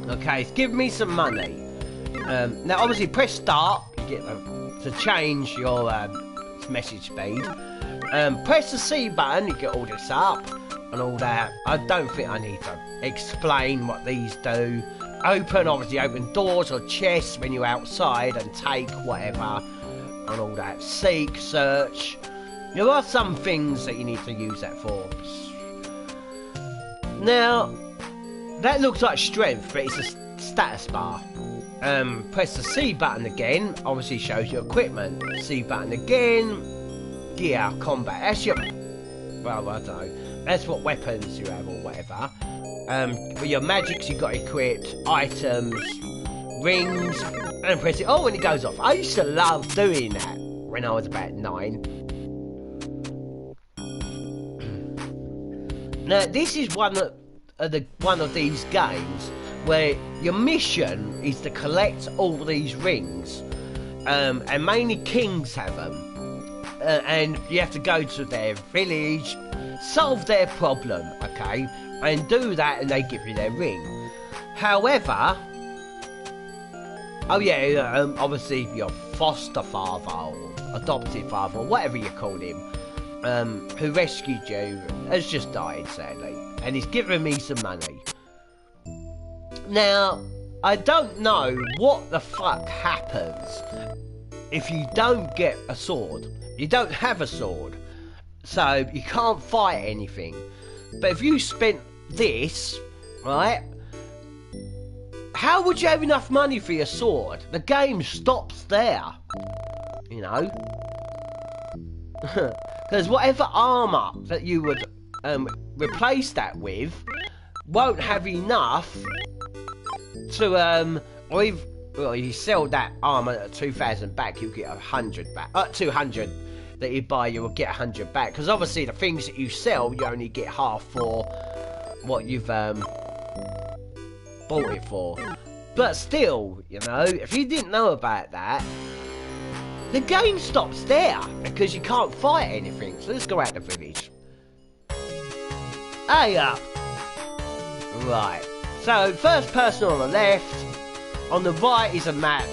Okay, it's giving me some money. Now, obviously, press start. You get to change your message speed. Press the C button. You get all this up and all that. I don't think I need to explain what these do. Obviously, open doors or chests when you're outside and take whatever and all that. Seek, search. There are some things that you need to use that for. Now, that looks like strength, but it's a status bar. Press the C button again, obviously shows your equipment. C button again, gear, combat. That's your, well, I don't know. That's what weapons you have or whatever. For your magics you got equipped, items, rings, and press it. Oh, when it goes off. I used to love doing that when I was about 9. Now, this is one of these games where your mission is to collect all these rings, and mainly kings have them, and you have to go to their village, solve their problem, okay, and do that, and they give you their ring. However, oh yeah, obviously your foster father or adopted father or whatever you call him, who rescued you, has just died sadly. And he's giving me some money. Now, I don't know what the fuck happens if you don't get a sword. You don't have a sword, so you can't fight anything. But if you spent this, right, how would you have enough money for your sword? The game stops there, you know. Because whatever armour that you would replace that with won't have enough to or if, well, you sell that armor at 2,000 back, you'll get 100 back. 200 that you buy, you will get 100 back, because obviously the things that you sell you only get half for what you've bought it for. But still, you know, if you didn't know about that, the game stops there because you can't fight anything. So let's go out the village. Hey up! Right, so first person on the left, on the right is a map.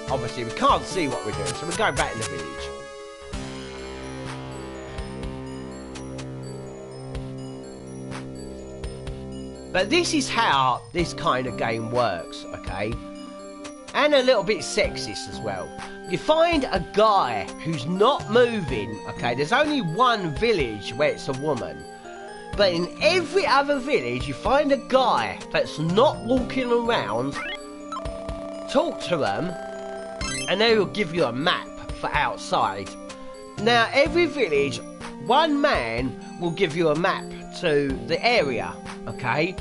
Obviously we can't see what we're doing, so we're going back in the village. But this is how this kind of game works, okay? And a little bit sexist as well. You find a guy who's not moving, okay? There's only one village where it's a woman. But in every other village, you find a guy that's not walking around, talk to them, and they will give you a map for outside. Now, every village, one man will give you a map to the area, okay?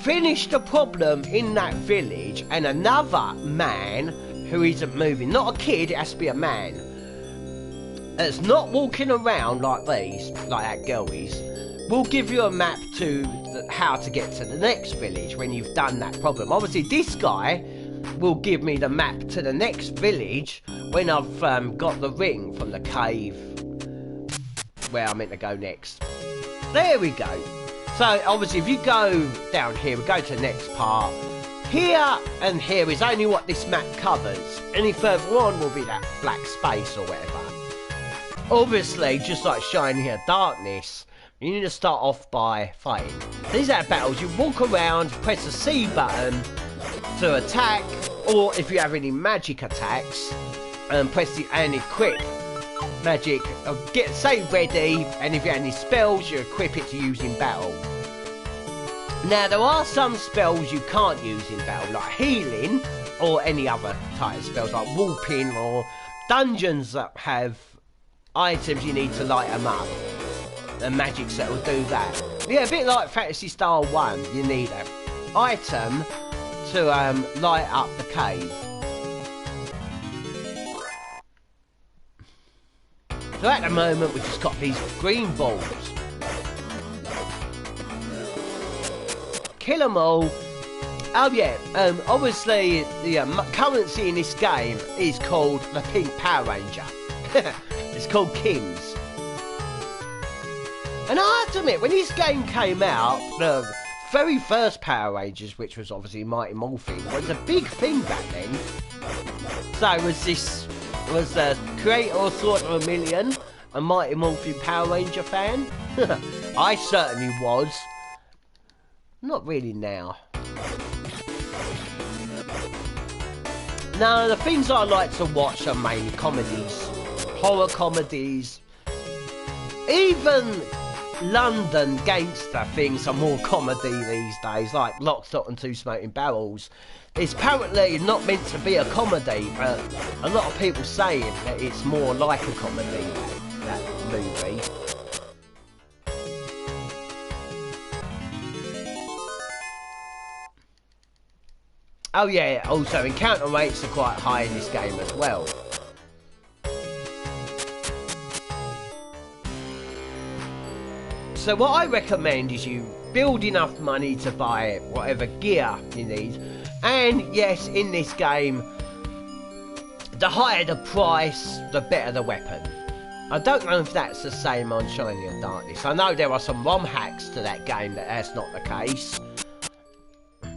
finish the problem in that village, and another man who isn't moving, not a kid, it has to be a man, that's not walking around like these, like that girl is, will give you a map to how to get to the next village when you've done that problem. Obviously, this guy will give me the map to the next village when I've got the ring from the cave where I'm meant to go next. There we go. So, obviously, if you go down here, we go to the next part. Here and here is only what this map covers. Any further on will be that black space or whatever. Obviously, just like Shining in the Darkness, you need to start off by fighting. These are battles. You walk around, press the C button to attack, or if you have any magic attacks, press the and equip magic. Say ready, and if you have any spells, you equip it to use in battle. Now, there are some spells you can't use in battle, like healing, or any other type of spells, like warping, or dungeons that have items you need to light them up, and magics that will do that. Yeah, a bit like Fantasy Star 1, you need an item to light up the cave. So at the moment, we've just got these green balls. Kill them all. Oh yeah, obviously the currency in this game is called the Pink Power Ranger. It's called Kings. And I have to admit, when this game came out, the very first Power Rangers, which was obviously Mighty Morphin, was a big thing back then. So was the creator sort of a million a Mighty Morphin Power Ranger fan? I certainly was. Not really now. No, the things I like to watch are mainly comedies. Horror comedies. Even London gangster things are more comedy these days, like Lock, Stock and Two Smoking Barrels. It's apparently not meant to be a comedy, but a lot of people say that it's more like a comedy, that movie. Oh yeah, also encounter rates are quite high in this game as well. So what I recommend is you build enough money to buy whatever gear you need. And yes, in this game, the higher the price, the better the weapon. I don't know if that's the same on Shining in the Darkness. I know there are some ROM hacks to that game that's not the case.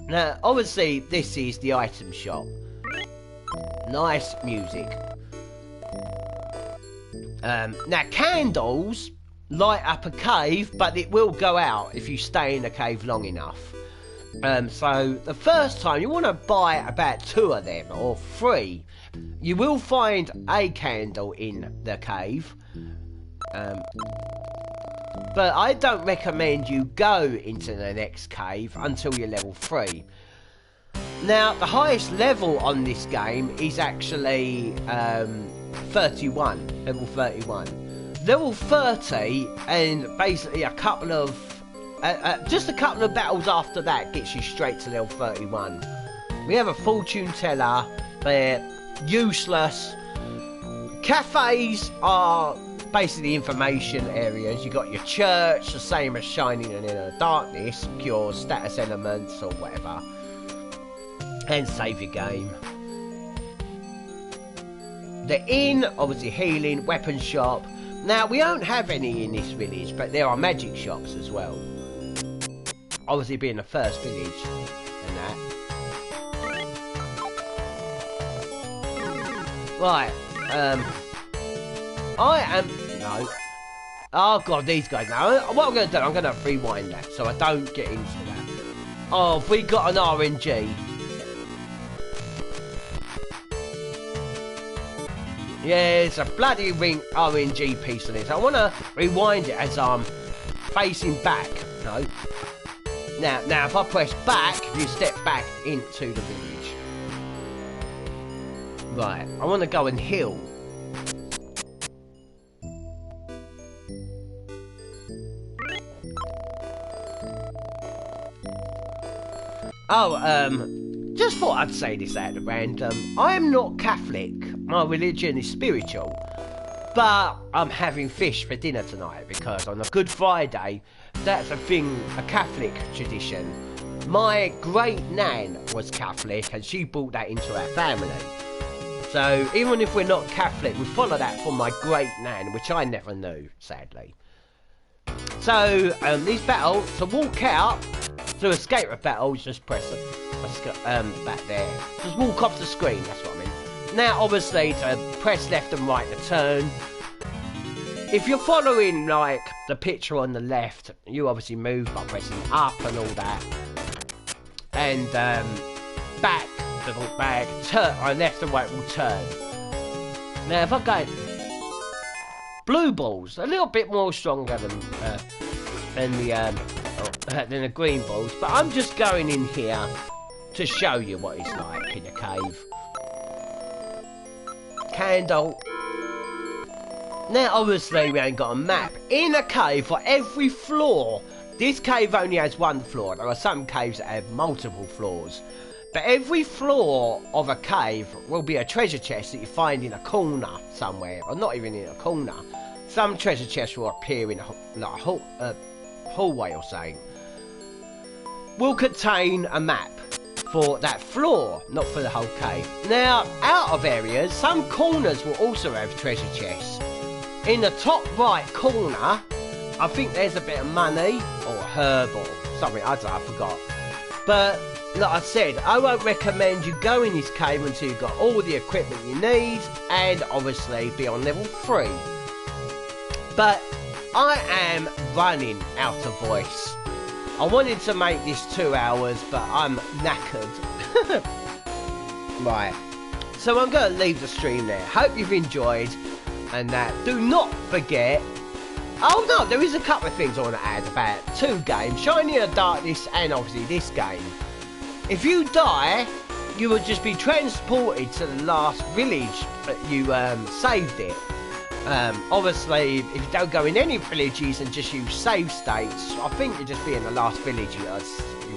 Now, obviously, this is the item shop. Nice music. Now, candles light up a cave, but it will go out if you stay in the cave long enough. So, the first time, you want to buy about 2 of them, or 3. You will find a candle in the cave. But I don't recommend you go into the next cave until you're level 3. Now, the highest level on this game is actually 31, level 31. Level 30, and basically a couple of, just a couple of battles after that gets you straight to level 31. We have a fortune teller, they're useless. Cafes are basically information areas. You got your church, the same as Shining in the Darkness, cures status elements or whatever, and save your game. The inn, obviously healing, weapon shop. Now we don't have any in this village, but there are magic shops as well. Obviously being the first village and that. Right, I am... No. Oh, God, these guys. Now, what I'm going to do, I'm going to rewind that so I don't get into that. Oh, have we got an RNG? Yeah, it's a bloody RNG piece of this. I want to rewind it as I'm facing back. No. Now, if I press back, you step back into the village. Right, I want to go and heal. Oh, just thought I'd say this out of random. I am not Catholic. My religion is spiritual. But I'm having fish for dinner tonight because on a Good Friday, that's a thing, a Catholic tradition. My great nan was Catholic and she brought that into our family. So even if we're not Catholic, we follow that from my great nan, which I never knew, sadly. So these battles, to walk out, to escape a battle, just press back there. Just walk off the screen, that's what I mean. Now obviously to press left and right to turn. If you're following like the picture on the left, you obviously move by pressing up and all that. And back to look back, turn, left and right will turn. Now if I go blue balls, a little bit more stronger than the green balls, but I'm just going in here to show you what it's like in a cave. Candle. Now obviously we ain't got a map. In a cave, for every floor, this cave only has one floor. There are some caves that have multiple floors. But every floor of a cave will be a treasure chest that you find in a corner somewhere, or not even in a corner. Some treasure chests will appear in a hallway or something. Will contain a map for that floor, not for the whole cave. Now, out of areas, some corners will also have treasure chests. In the top right corner, I think there's a bit of money, or herb, or something, I don't know, I forgot. But, like I said, I won't recommend you go in this cave until you've got all the equipment you need, and obviously be on level 3. But, I am running out of voice. I wanted to make this 2 hours, but I'm knackered. Right. So I'm going to leave the stream there. Hope you've enjoyed. And that. Do not forget... Oh no, there is a couple of things I want to add about 2 games. Shining in the Darkness and obviously this game. If you die, you will just be transported to the last village that you saved it. Obviously, if you don't go in any villages and just use save states, I think you'll just be in the last village you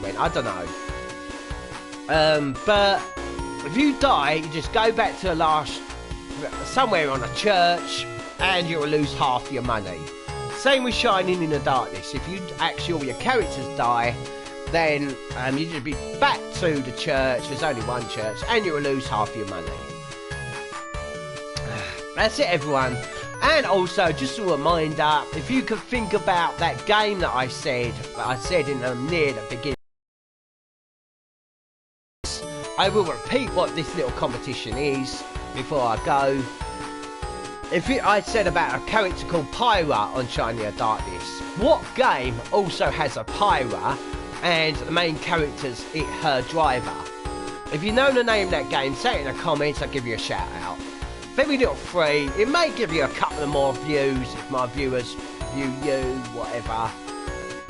went. I don't know. But if you die, you just go back to the last, somewhere on a church, and you'll lose half your money. Same with Shining in the Darkness. If you actually all your characters die, then you just be back to the church. There's only one church, and you'll lose half your money. That's it, everyone. And also, just a reminder, if you could think about that game that I said in near the beginning. I will repeat what this little competition is before I go. I said about a character called Pyra on Shining in the Darkness. What game also has a Pyra and the main character's her driver? If you know the name of that game, say it in the comments, I'll give you a shout out. Very little free. It may give you a couple of more views if my viewers view you, whatever.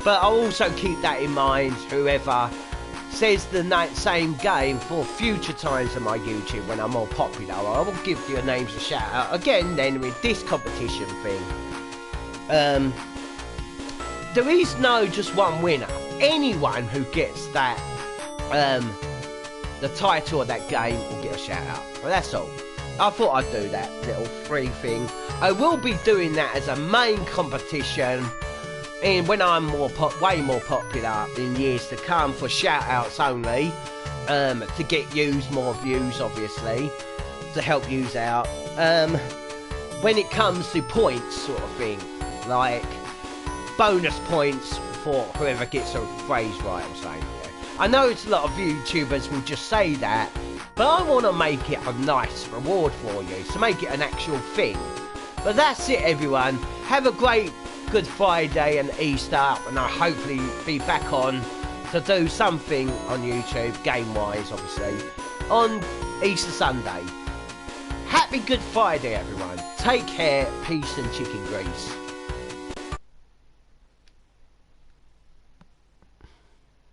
But I'll also keep that in mind, whoever says the same game for future times on my YouTube when I'm more popular. I will give your names a shout out again then with this competition thing. There is no just one winner. Anyone who gets that, the title of that game will get a shout out. Well, that's all. I thought I'd do that little free thing. I will be doing that as a main competition when I'm way more popular in years to come, for shout outs only, to get yous more views, obviously, to help yous out. When it comes to points sort of thing, like bonus points for whoever gets a phrase right or something. I know it's a lot of YouTubers will just say that, but I want to make it a nice reward for you, to make it an actual thing. But that's it, everyone. Have a great Good Friday and Easter, and I'll hopefully be back on to do something on YouTube, game-wise, obviously, on Easter Sunday. Happy Good Friday, everyone. Take care, peace and chicken grease.